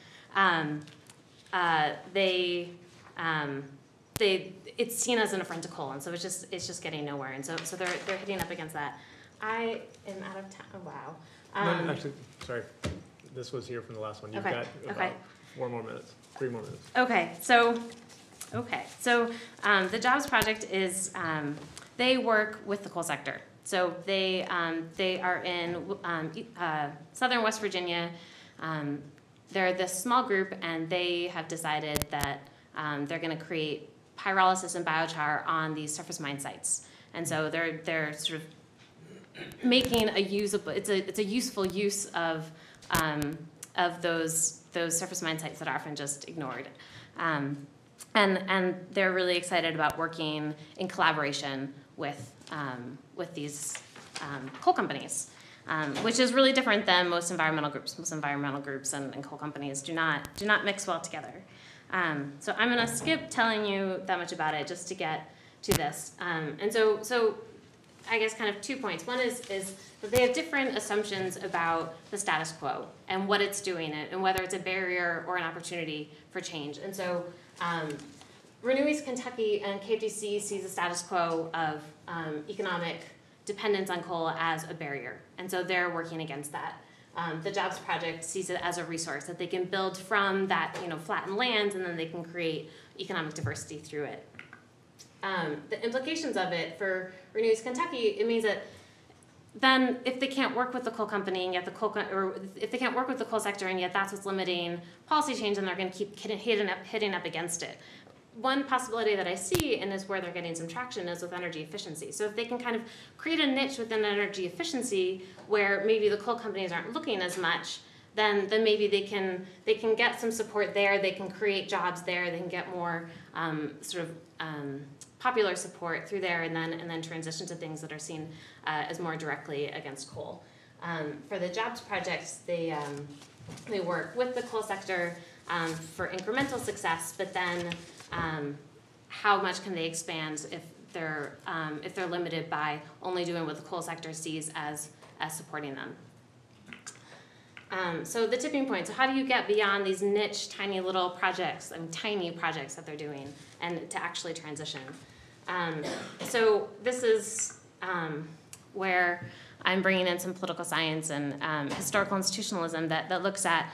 it's seen as an affront to coal, and so it's just getting nowhere, and so they're hitting up against that. I am out of time. Oh, wow. No, actually, sorry. This was here from the last one. You've got about 4 more minutes, 3 more minutes. Okay, so the Jobs Project is, they work with the coal sector. So they are in southern West Virginia. They're this small group, and they have decided that they're going to create pyrolysis and biochar on these surface mine sites. And so they're sort of making a usable, it's a useful use of those surface mine sites that are often just ignored. And they're really excited about working in collaboration with these coal companies, which is really different than most environmental groups. Most environmental groups and coal companies do not mix well together. So I'm going to skip telling you that much about it just to get to this. And so I guess kind of 2 points. One is that they have different assumptions about the status quo and what it's doing and whether it's a barrier or an opportunity for change. And so Renew East Kentucky and KFTC sees the status quo of economic dependence on coal as a barrier. And so they're working against that. The Jobs Project sees it as a resource that they can build from that, flattened lands, and then they can create economic diversity through it. The implications of it for Renew East Kentucky, it means that then if they can't work with the coal company and yet if they can't work with the coal sector and yet that's what's limiting policy change, then they're going to keep hitting up against it. One possibility that I see, and is where they're getting some traction, is with energy efficiency. So if they can kind of create a niche within energy efficiency where maybe the coal companies aren't looking as much, then maybe they can get some support there. They can create jobs there. They can get more popular support through there, and then transition to things that are seen as more directly against coal. For the Jobs Projects, they work with the coal sector for incremental success, but then how much can they expand if they're limited by only doing what the coal sector sees as supporting them. So the tipping point. So how do you get beyond these niche, tiny little projects, tiny projects that they're doing, and to actually transition? So this is where I'm bringing in some political science and historical institutionalism that looks at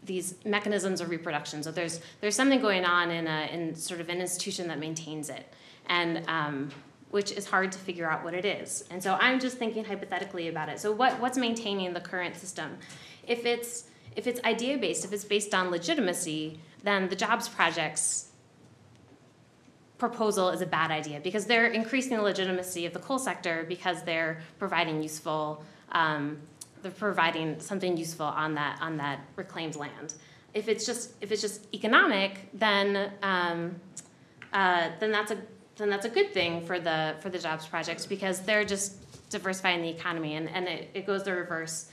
these mechanisms of reproduction. So there's something going on in sort of an institution that maintains it, and which is hard to figure out what it is. And so I'm just thinking hypothetically about it. So what's maintaining the current system? If it's idea-based, if it's based on legitimacy, then the Jobs Project's proposal is a bad idea because they're increasing the legitimacy of the coal sector because they're providing something useful on that reclaimed land. If it's just economic, then that's a good thing for the Jobs Projects because they're just diversifying the economy, and it goes the reverse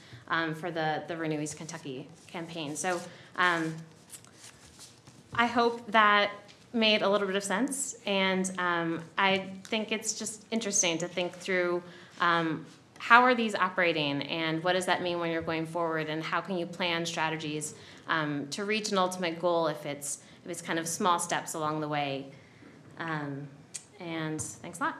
for the Renew East Kentucky campaign. So I hope that made a little bit of sense, and I think it's just interesting to think through how are these operating, and what does that mean when you're going forward, and how can you plan strategies to reach an ultimate goal if it's kind of small steps along the way. And thanks a lot.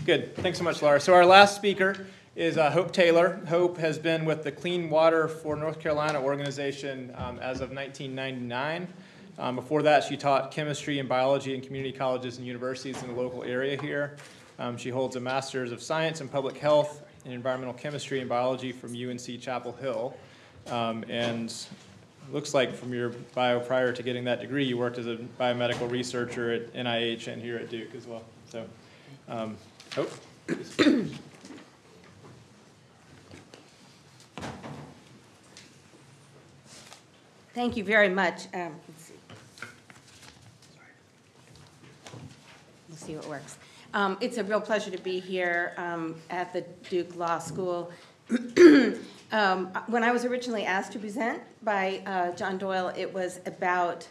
Good. Thanks so much, Laura. So our last speaker is Hope Taylor. Hope has been with the Clean Water for North Carolina organization as of 1999. Before that, she taught chemistry and biology in community colleges and universities in the local area here. She holds a Master's of Science in Public Health and Environmental Chemistry and Biology from UNC Chapel Hill. And looks like from your bio prior to getting that degree, you worked as a biomedical researcher at NIH and here at Duke as well. So, Hope. Thank you very much. Let's see. Let's see what works. It's a real pleasure to be here at the Duke Law School. When I was originally asked to present by John Doyle, it was about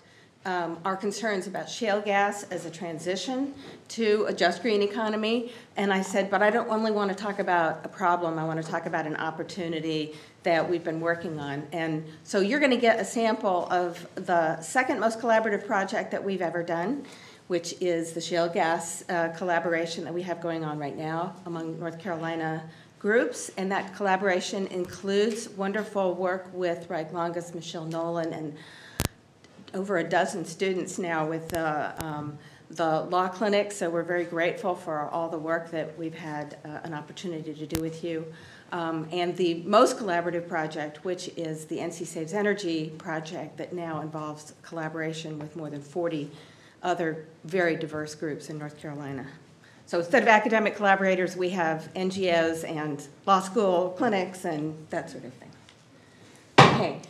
our concerns about shale gas as a transition to a just green economy. And I said, but I don't only want to talk about a problem, I want to talk about an opportunity that we've been working on. And so you're going to get a sample of the second most collaborative project that we've ever done, which is the shale gas collaboration that we have going on right now among North Carolina groups. And that collaboration includes wonderful work with Wright Longus, Michelle Nolan, and over a dozen students now with the law clinic. So we're very grateful for all the work that we've had an opportunity to do with you. And the most collaborative project, which is the NC Saves Energy project that now involves collaboration with more than 40 other very diverse groups in North Carolina. So instead of academic collaborators, we have NGOs and law school clinics and that sort of thing. Okay,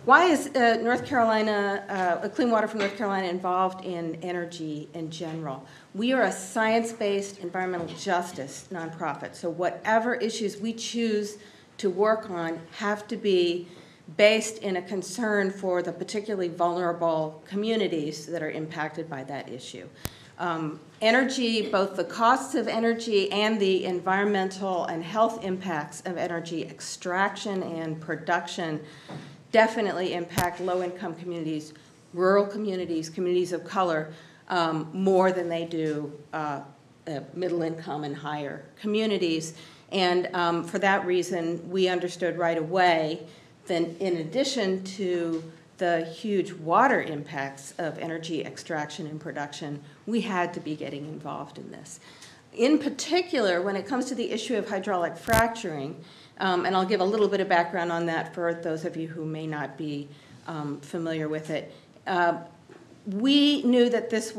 why is North Carolina, Clean Water for North Carolina involved in energy in general? We are a science-based environmental justice nonprofit, so whatever issues we choose to work on have to be based in a concern for the particularly vulnerable communities that are impacted by that issue. Energy, both the costs of energy and the environmental and health impacts of energy extraction and production definitely impact low-income communities, rural communities, communities of color, more than they do middle-income and higher communities. And for that reason, we understood right away that in addition to the huge water impacts of energy extraction and production, we had to be getting involved in this. In particular, when it comes to the issue of hydraulic fracturing, and I'll give a little bit of background on that for those of you who may not be familiar with it, we knew that this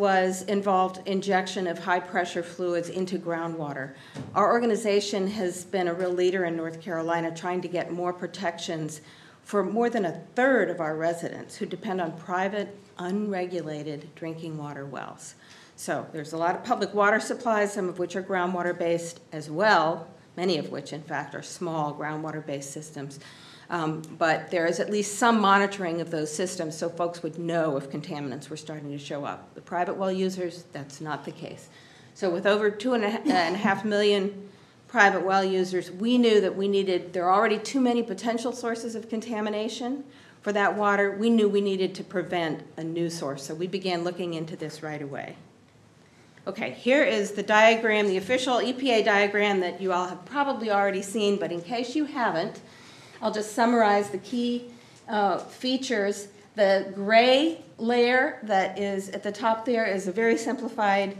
involved injection of high-pressure fluids into groundwater. Our organization has been a real leader in North Carolina trying to get more protections for more than 1/3 of our residents who depend on private, unregulated drinking water wells. So there's a lot of public water supplies, some of which are groundwater-based as well, many of which, in fact, are small groundwater-based systems. But there is at least some monitoring of those systems so folks would know if contaminants were starting to show up. The private well users, that's not the case. So with over 2.5 million private well users, we knew that there are already too many potential sources of contamination for that water. We knew we needed to prevent a new source, so we began looking into this right away. Okay, here is the diagram, the official EPA diagram that you all have probably already seen, but in case you haven't, I'll just summarize the key features. The gray layer that is at the top there is a very simplified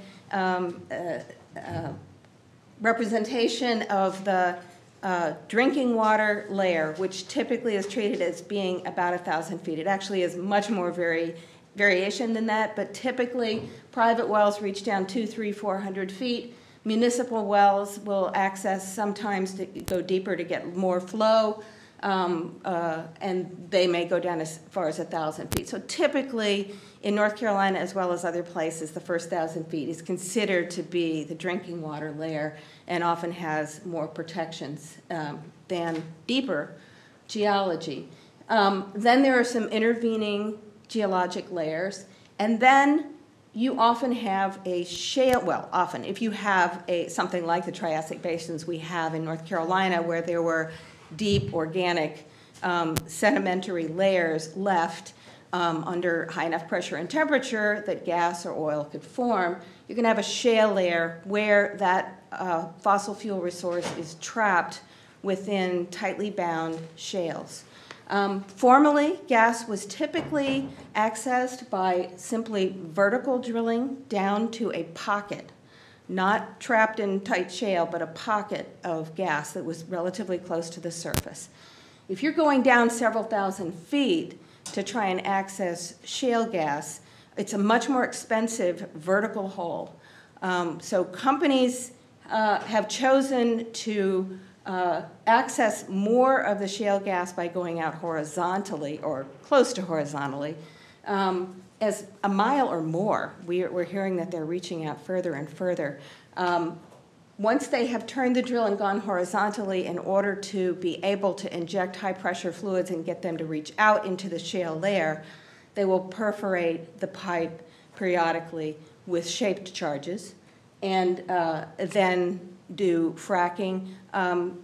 representation of the drinking water layer, which typically is treated as being about 1,000 feet. It actually is much more variation than that, but typically private wells reach down 200, 300, 400 feet. Municipal wells will access sometimes to go deeper to get more flow, and they may go down as far as 1,000 feet. So typically in North Carolina, as well as other places, the first 1,000 feet is considered to be the drinking water layer and often has more protections than deeper geology. Then there are some intervening geologic layers, and then you often have a shale, well, often, if you have something like the Triassic basins we have in North Carolina where there were deep organic sedimentary layers left under high enough pressure and temperature that gas or oil could form, you can have a shale layer where that fossil fuel resource is trapped within tightly bound shales. Formerly, gas was typically accessed by simply vertical drilling down to a pocket, not trapped in tight shale, but a pocket of gas that was relatively close to the surface. If you're going down several thousand feet to try and access shale gas, it's a much more expensive vertical hole. So companies have chosen to access more of the shale gas by going out horizontally or close to horizontally. As a mile or more, we're hearing that they're reaching out further and further. Once they have turned the drill and gone horizontally in order to be able to inject high-pressure fluids and get them to reach out into the shale layer, they will perforate the pipe periodically with shaped charges and then do fracking,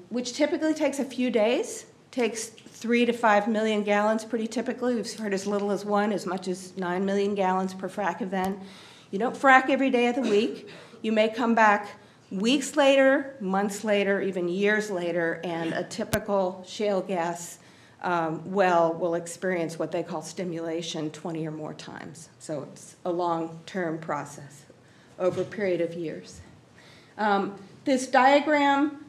which typically takes a few days, takes 3 to 5 million gallons pretty typically. We've heard as little as 1, as much as 9 million gallons per frack event. You don't frack every day of the week. You may come back weeks later, months later, even years later, and a typical shale gas well will experience what they call stimulation 20 or more times. So it's a long-term process over a period of years. This diagram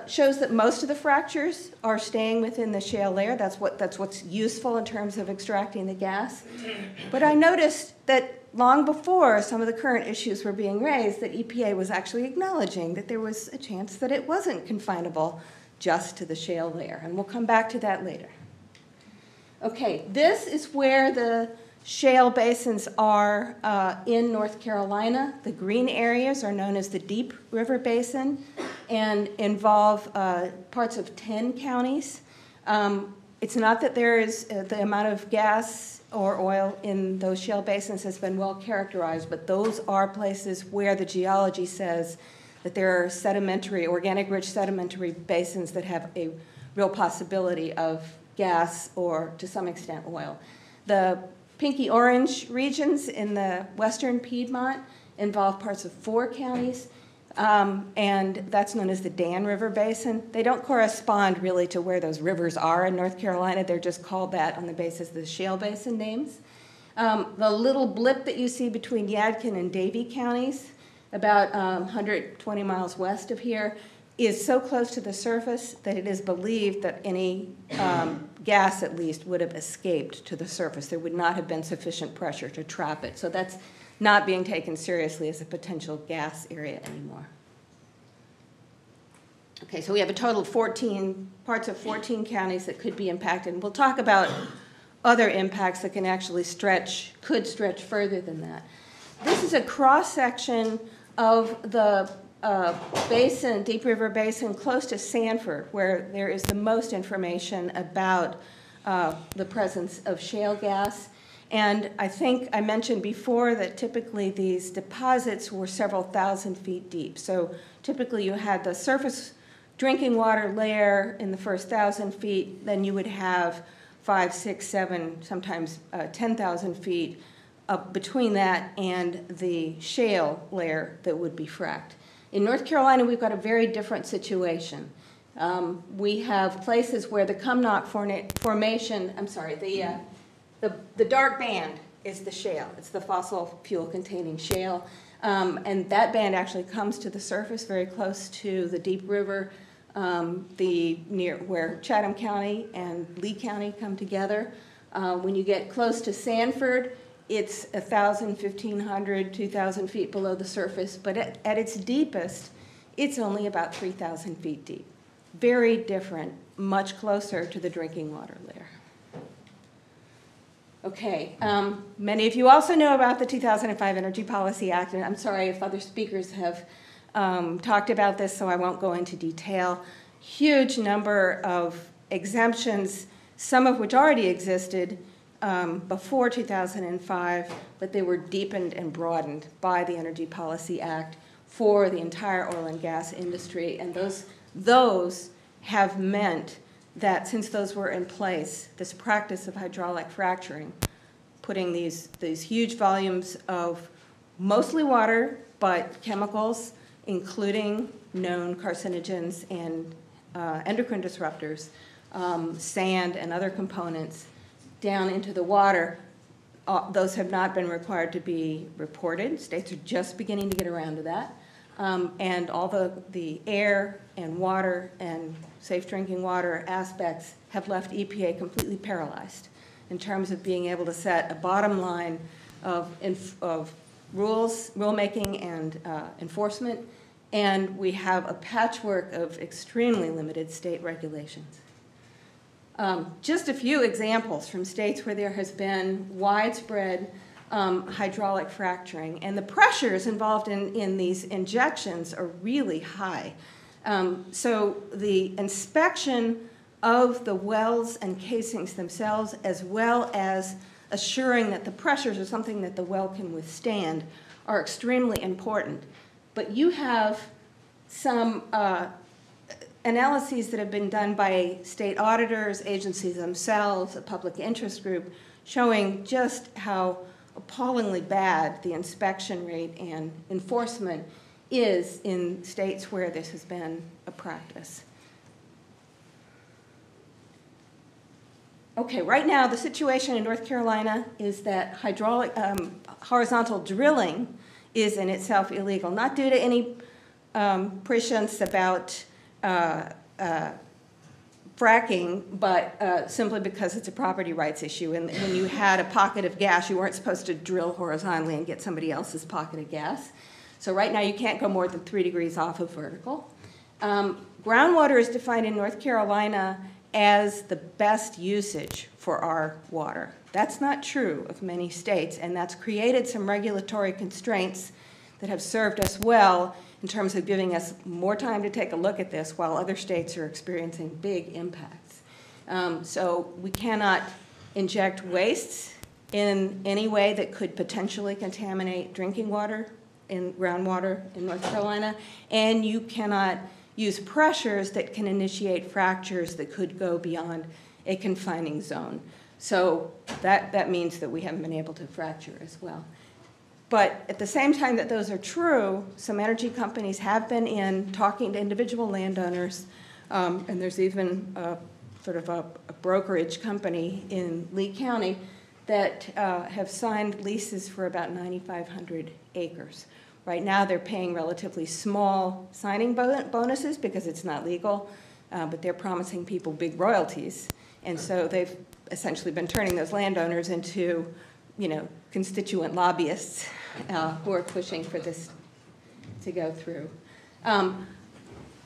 shows that most of the fractures are staying within the shale layer. That's what's useful in terms of extracting the gas. But I noticed that long before some of the current issues were being raised, that EPA was actually acknowledging that there was a chance that it wasn't confinable just to the shale layer. And we'll come back to that later. Okay, this is where the shale basins are in North Carolina. The green areas are known as the Deep River Basin and involve parts of 10 counties. It's not that there is the amount of gas or oil in those shale basins has been well characterized, but those are places where the geology says that there are sedimentary, organic-rich sedimentary basins that have a real possibility of gas or, to some extent, oil. The pinky orange regions in the western Piedmont involve parts of 4 counties, and that's known as the Dan River Basin. They don't correspond really to where those rivers are in North Carolina. They're just called that on the basis of the shale basin names. The little blip that you see between Yadkin and Davie counties, about 120 miles west of here, is so close to the surface that it is believed that any gas, at least, would have escaped to the surface. There would not have been sufficient pressure to trap it. So that's not being taken seriously as a potential gas area anymore. Okay, so we have a total of 14 parts of 14 counties that could be impacted. And we'll talk about other impacts that can actually could stretch further than that. This is a cross-section of the basin, Deep River Basin, close to Sanford, where there is the most information about the presence of shale gas. And I think I mentioned before that typically these deposits were several thousand feet deep. So typically you had the surface drinking water layer in the first 1,000 feet, then you would have 5, 6, 7, sometimes 10,000 feet up between that and the shale layer that would be fracked. In North Carolina, we've got a very different situation. We have places where the Cumnock formation, the dark band is the shale. It's the fossil fuel containing shale. And that band actually comes to the surface very close to the Deep River, where Chatham County and Lee County come together. When you get close to Sanford, it's 1,000, 1,500, 2,000 feet below the surface, but at its deepest, it's only about 3,000 feet deep. Very different, much closer to the drinking water layer. Okay, many of you also know about the 2005 Energy Policy Act, and I'm sorry if other speakers have talked about this, so I won't go into detail. Huge number of exemptions, some of which already existed before 2005, but they were deepened and broadened by the Energy Policy Act for the entire oil and gas industry, and those have meant that since those were in place, this practice of hydraulic fracturing, putting these huge volumes of mostly water, but chemicals, including known carcinogens and endocrine disruptors, sand and other components, down into the water, those have not been required to be reported. States are just beginning to get around to that. And all the air and water and safe drinking water aspects have left EPA completely paralyzed in terms of being able to set a bottom line of rulemaking and enforcement. And we have a patchwork of extremely limited state regulations. Just a few examples from states where there has been widespread hydraulic fracturing, and the pressures involved in these injections are really high. So the inspection of the wells and casings themselves, as well as assuring that the pressures are something that the well can withstand are extremely important. But you have some analyses that have been done by state auditors, agencies themselves, a public interest group, showing just how appallingly bad the inspection rate and enforcement is in states where this has been a practice. Okay, right now the situation in North Carolina is that horizontal drilling is in itself illegal, not due to any prescience about fracking, but simply because it's a property rights issue. And when you had a pocket of gas, you weren't supposed to drill horizontally and get somebody else's pocket of gas. So right now you can't go more than 3 degrees off of vertical. Groundwater is defined in North Carolina as the best usage for our water. That's not true of many states, and that's created some regulatory constraints that have served us well in terms of giving us more time to take a look at this while other states are experiencing big impacts. So we cannot inject wastes in any way that could potentially contaminate drinking water in groundwater in North Carolina, and you cannot use pressures that can initiate fractures that could go beyond a confining zone. So that means that we haven't been able to fracture as well. But at the same time that those are true, some energy companies have been in talking to individual landowners, and there's even sort of a brokerage company in Lee County that have signed leases for about 9,500 acres. Right now they're paying relatively small signing bonuses because it's not legal, but they're promising people big royalties. And so they've essentially been turning those landowners into, constituent lobbyists who are pushing for this to go through.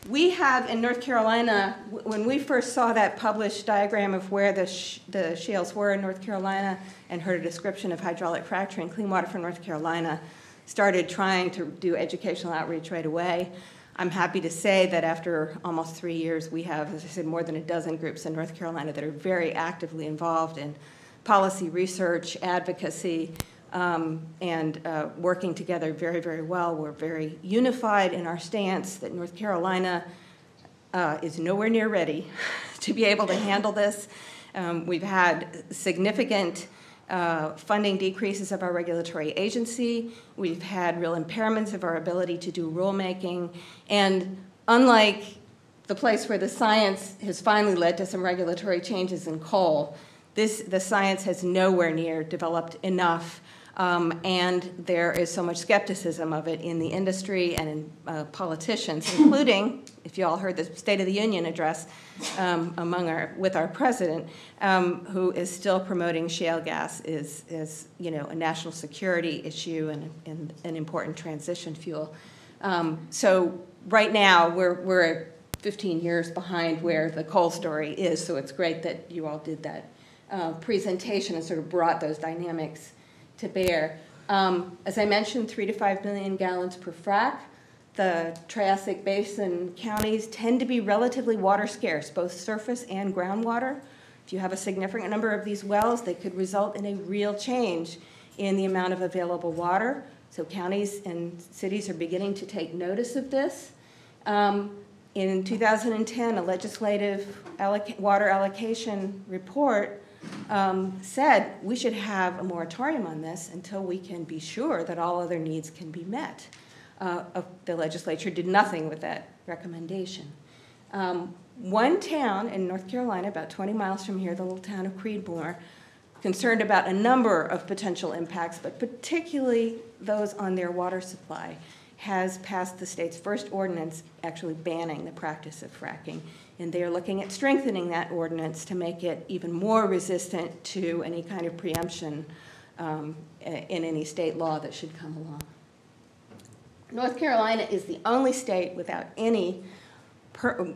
We have in North Carolina, when we first saw that published diagram of where the shales were in North Carolina and heard a description of hydraulic fracturing, Clean Water for North Carolina started trying to do educational outreach right away. I'm happy to say that after almost 3 years, we have, as I said, more than a dozen groups in North Carolina that are very actively involved in policy research, advocacy, and working together very, very well. We're very unified in our stance that North Carolina is nowhere near ready to be able to handle this. We've had significant funding decreases of our regulatory agency. We've had real impairments of our ability to do rulemaking. And unlike the place where the science has finally led to some regulatory changes in coal, the science has nowhere near developed enough, and there is so much skepticism of it in the industry and in politicians, including, if you all heard the State of the Union address with our president, who is still promoting shale gas is a national security issue and an important transition fuel. So right now we're 15 years behind where the coal story is, so it's great that you all did that presentation and sort of brought those dynamics to bear. As I mentioned, 3 to 5 million gallons per frac. The Triassic Basin counties tend to be relatively water scarce, both surface and groundwater. If you have a significant number of these wells, they could result in a real change in the amount of available water. So counties and cities are beginning to take notice of this. In 2010, a legislative water allocation report said we should have a moratorium on this until we can be sure that all other needs can be met. The legislature did nothing with that recommendation. One town in North Carolina, about 20 miles from here, the little town of Creedmoor, concerned about a number of potential impacts, but particularly those on their water supply, has passed the state's first ordinance actually banning the practice of fracking. And they're looking at strengthening that ordinance to make it even more resistant to any kind of preemption in any state law that should come along. North Carolina is the only state without any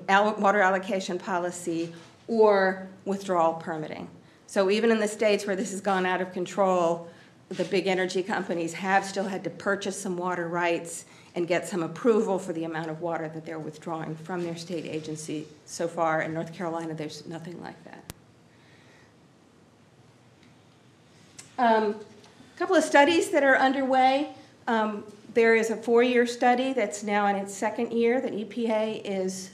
water allocation policy or withdrawal permitting. So even in the states where this has gone out of control, the big energy companies have still had to purchase some water rights and get some approval for the amount of water that they're withdrawing from their state agency. So far in North Carolina, there's nothing like that. A couple of studies that are underway. There is a 4-year study that's now in its 2nd year that EPA is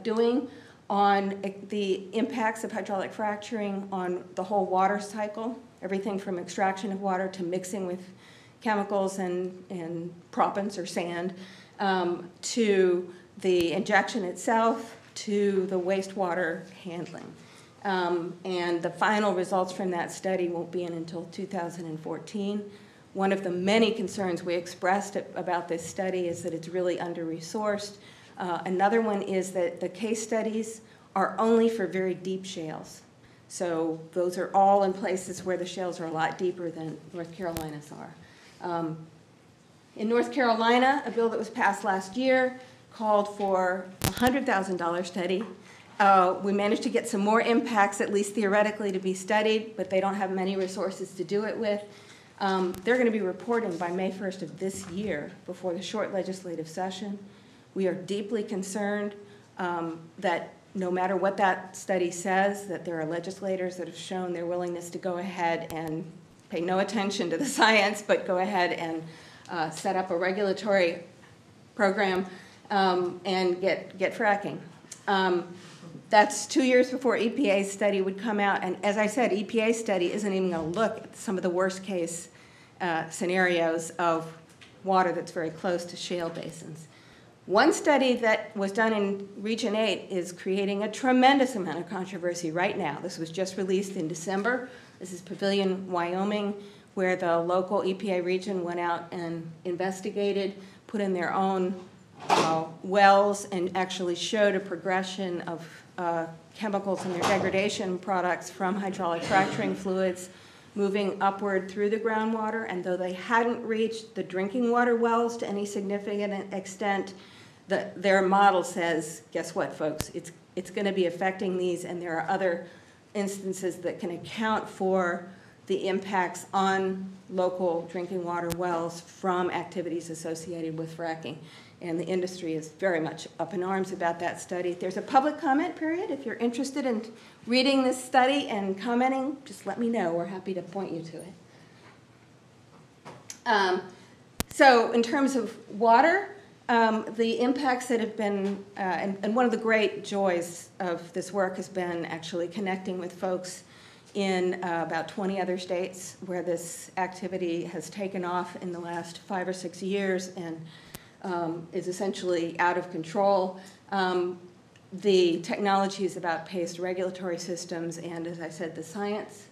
doing on the impacts of hydraulic fracturing on the whole water cycle, everything from extraction of water to mixing with chemicals and proppants or sand, to the injection itself, to the wastewater handling. And the final results from that study won't be in until 2014. One of the many concerns we expressed about this study is that it's really under-resourced. Another one is that the case studies are only for very deep shales. So those are all in places where the shales are a lot deeper than North Carolina's are. In North Carolina, a bill that was passed last year called for a $100,000 study. We managed to get some more impacts, at least theoretically, to be studied, but they don't have many resources to do it with. They're going to be reporting by May 1st of this year before the short legislative session. We are deeply concerned that no matter what that study says, that there are legislators that have shown their willingness to go ahead and pay no attention to the science, but go ahead and set up a regulatory program and get fracking. That's 2 years before EPA's study would come out, and as I said, EPA's study isn't even going to look at some of the worst case scenarios of water that's very close to shale basins. One study that was done in Region 8 is creating a tremendous amount of controversy right now. This was just released in December. This is Pavilion, Wyoming, where the local EPA region went out and investigated, put in their own wells, and actually showed a progression of chemicals and their degradation products from hydraulic fracturing fluids moving upward through the groundwater. And though they hadn't reached the drinking water wells to any significant extent, their model says, guess what, folks? It's going to be affecting these, and there are other instances that can account for the impacts on local drinking water wells from activities associated with fracking. And the industry is very much up in arms about that study. There's a public comment period. If you're interested in reading this study and commenting, just let me know. We're happy to point you to it. So in terms of water, the impacts that have been, and one of the great joys of this work has been actually connecting with folks in about 20 other states where this activity has taken off in the last 5 or 6 years and is essentially out of control. The technology is about paced regulatory systems and, as I said, the science.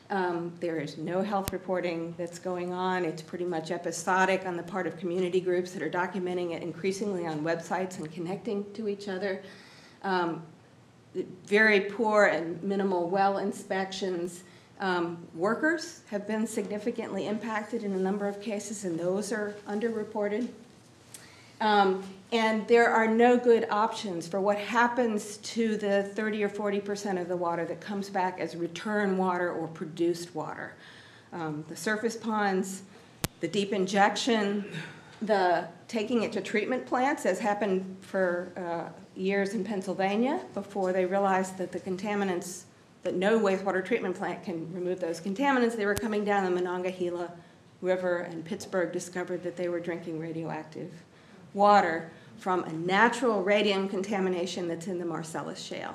There is no health reporting that's going on. It's pretty much episodic on the part of community groups that are documenting it increasingly on websites and connecting to each other. Very poor and minimal well inspections. Workers have been significantly impacted in a number of cases, and those are underreported. And there are no good options for what happens to the 30 or 40% of the water that comes back as return water or produced water. The surface ponds, the deep injection, the taking it to treatment plants, as happened for years in Pennsylvania before they realized that the contaminants, that no wastewater treatment plant can remove those contaminants. They were coming down the Monongahela River, and Pittsburgh discovered that they were drinking radioactive water from a natural radium contamination that's in the Marcellus Shale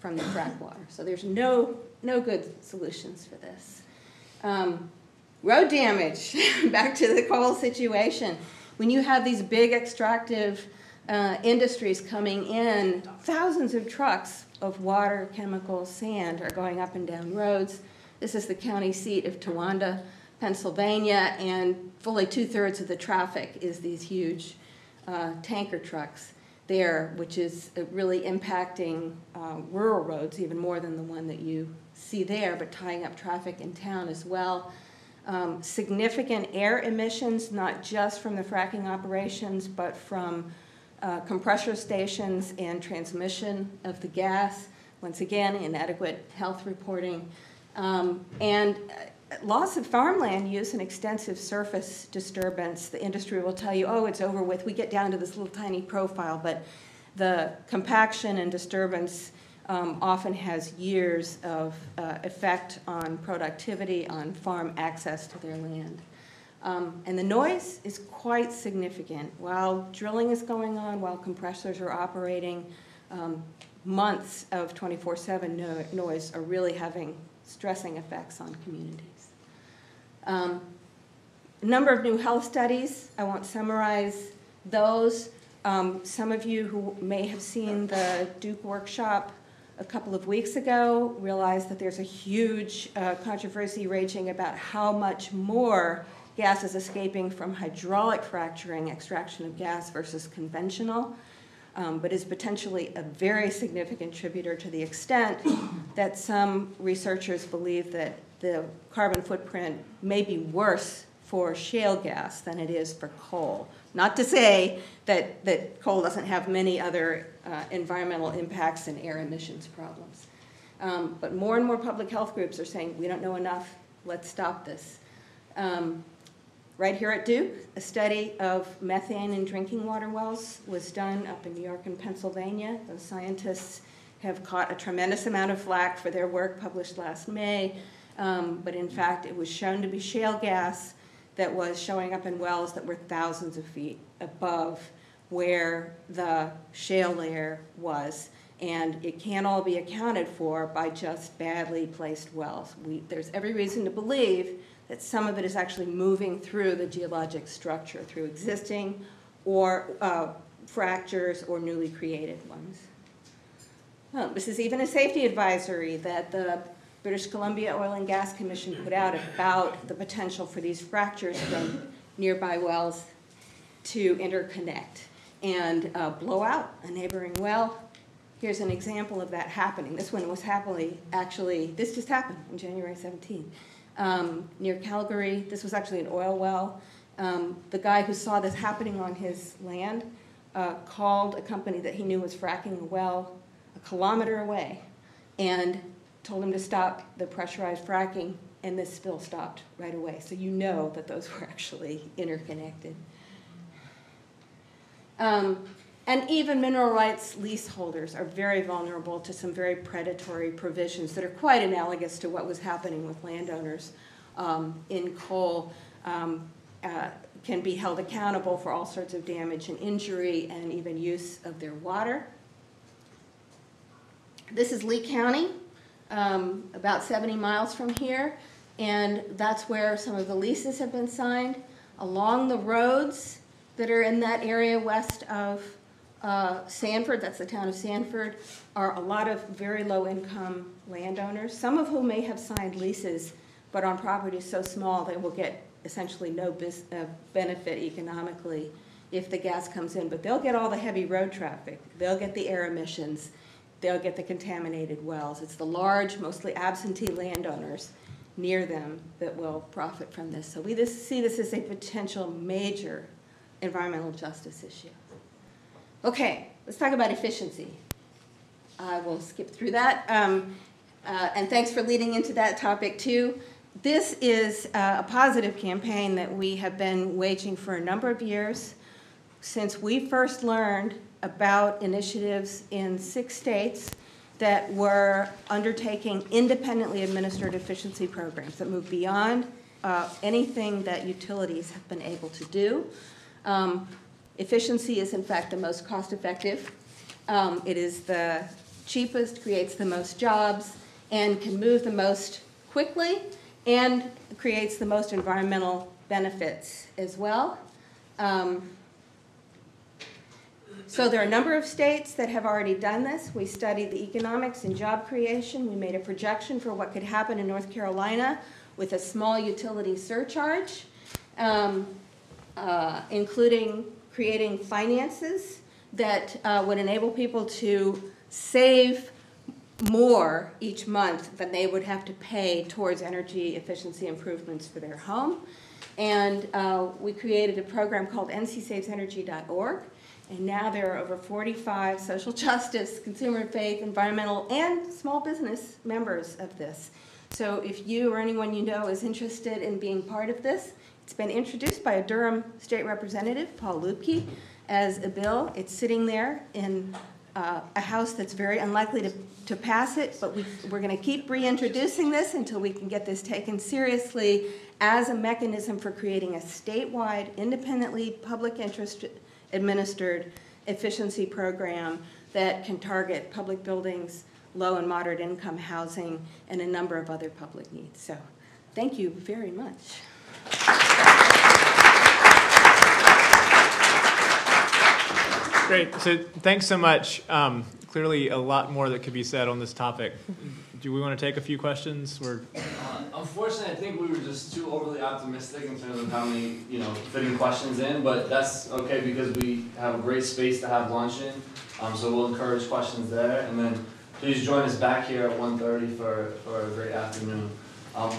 from the frack water. So there's no good solutions for this. Road damage, back to the coal situation. When you have these big extractive industries coming in, thousands of trucks of water, chemicals, sand are going up and down roads. This is the county seat of Towanda, Pennsylvania, and fully 2/3 of the traffic is these huge tanker trucks there, which is really impacting rural roads even more than the one that you see there, but tying up traffic in town as well. Significant air emissions, not just from the fracking operations, but from compressor stations and transmission of the gas. Once again, inadequate health reporting. And loss of farmland use and extensive surface disturbance. The industry will tell you, oh, it's over with. We get down to this little tiny profile, but the compaction and disturbance often has years of effect on productivity, on farm access to their land. And the noise is quite significant. While drilling is going on, while compressors are operating, months of 24/7 noise are really having stressing effects on communities. A number of new health studies. I won't summarize those. Some of you who may have seen the Duke workshop a couple of weeks ago realize that there's a huge controversy raging about how much more gas is escaping from hydraulic fracturing, extraction of gas, versus conventional, but is potentially a very significant contributor to the extent that some researchers believe that the carbon footprint may be worse for shale gas than it is for coal. Not to say that coal doesn't have many other environmental impacts and air emissions problems. But more and more public health groups are saying, we don't know enough, let's stop this. Right here at Duke, a study of methane in drinking water wells was done up in New York and Pennsylvania. Those scientists have caught a tremendous amount of flack for their work published last May, but in fact it was shown to be shale gas that was showing up in wells that were thousands of feet above where the shale layer was. And it can't all be accounted for by just badly placed wells. There's every reason to believe that some of it is actually moving through the geologic structure, through existing or fractures or newly created ones. Well, this is even a safety advisory that the British Columbia Oil and Gas Commission put out about the potential for these fractures from nearby wells to interconnect and blow out a neighboring well. Here's an example of that happening. This one was this just happened on January 17th. Near Calgary, this was actually an oil well. The guy who saw this happening on his land called a company that he knew was fracking a well a kilometer away and told him to stop the pressurized fracking, and this spill stopped right away. So you know that those were actually interconnected. And even mineral rights leaseholders are very vulnerable to some very predatory provisions that are quite analogous to what was happening with landowners in coal, can be held accountable for all sorts of damage and injury and even use of their water. This is Lee County, about 70 miles from here, and that's where some of the leases have been signed. Along the roads that are in that area west of Sanford, that's the town of Sanford, are a lot of very low-income landowners, some of whom may have signed leases, but on properties so small they will get essentially no benefit economically if the gas comes in. But they'll get all the heavy road traffic, they'll get the air emissions, they'll get the contaminated wells. It's the large, mostly absentee landowners near them that will profit from this. So we see this as a potential major environmental justice issue. Okay, let's talk about efficiency. I will skip through that. And thanks for leading into that topic too. This is a positive campaign that we have been waging for a number of years since we first learned about initiatives in 6 states that were undertaking independently administered efficiency programs that move beyond anything that utilities have been able to do. Efficiency is, in fact, the most cost-effective. It is the cheapest, creates the most jobs, and can move the most quickly, and creates the most environmental benefits as well. So there are a number of states that have already done this. We studied the economics and job creation. We made a projection for what could happen in North Carolina with a small utility surcharge, including creating finances that would enable people to save more each month than they would have to pay towards energy efficiency improvements for their home. And we created a program called ncsavesenergy.org. And now there are over 45 social justice, consumer faith, environmental, and small business members of this. So if you or anyone you know is interested in being part of this, it's been introduced by a Durham State Representative, Paul Lupke, as a bill. It's sitting there in a House that's very unlikely to pass it, but we're going to keep reintroducing this until we can get this taken seriously as a mechanism for creating a statewide, independently public interest administered efficiency program that can target public buildings, low and moderate income housing, and a number of other public needs. So thank you very much. Great. So thanks so much. Clearly a lot more that could be said on this topic. Do we want to take a few questions? Unfortunately, I think we were just too overly optimistic in terms of how many, fitting questions in, but that's okay because we have a great space to have lunch in, so we'll encourage questions there, and then please join us back here at 1:30 for a great afternoon.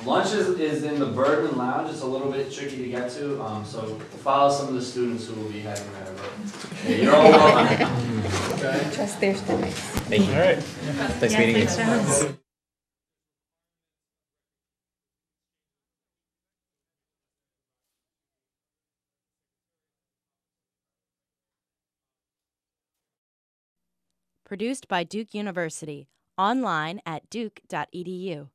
Lunch is in the Birdman Lounge. It's a little bit tricky to get to, so follow some of the students who will be heading there. But you're all welcome. Okay. Trust their stomachs. Thank you. All right. Thanks for meeting you. Produced by Duke University. Online at duke.edu.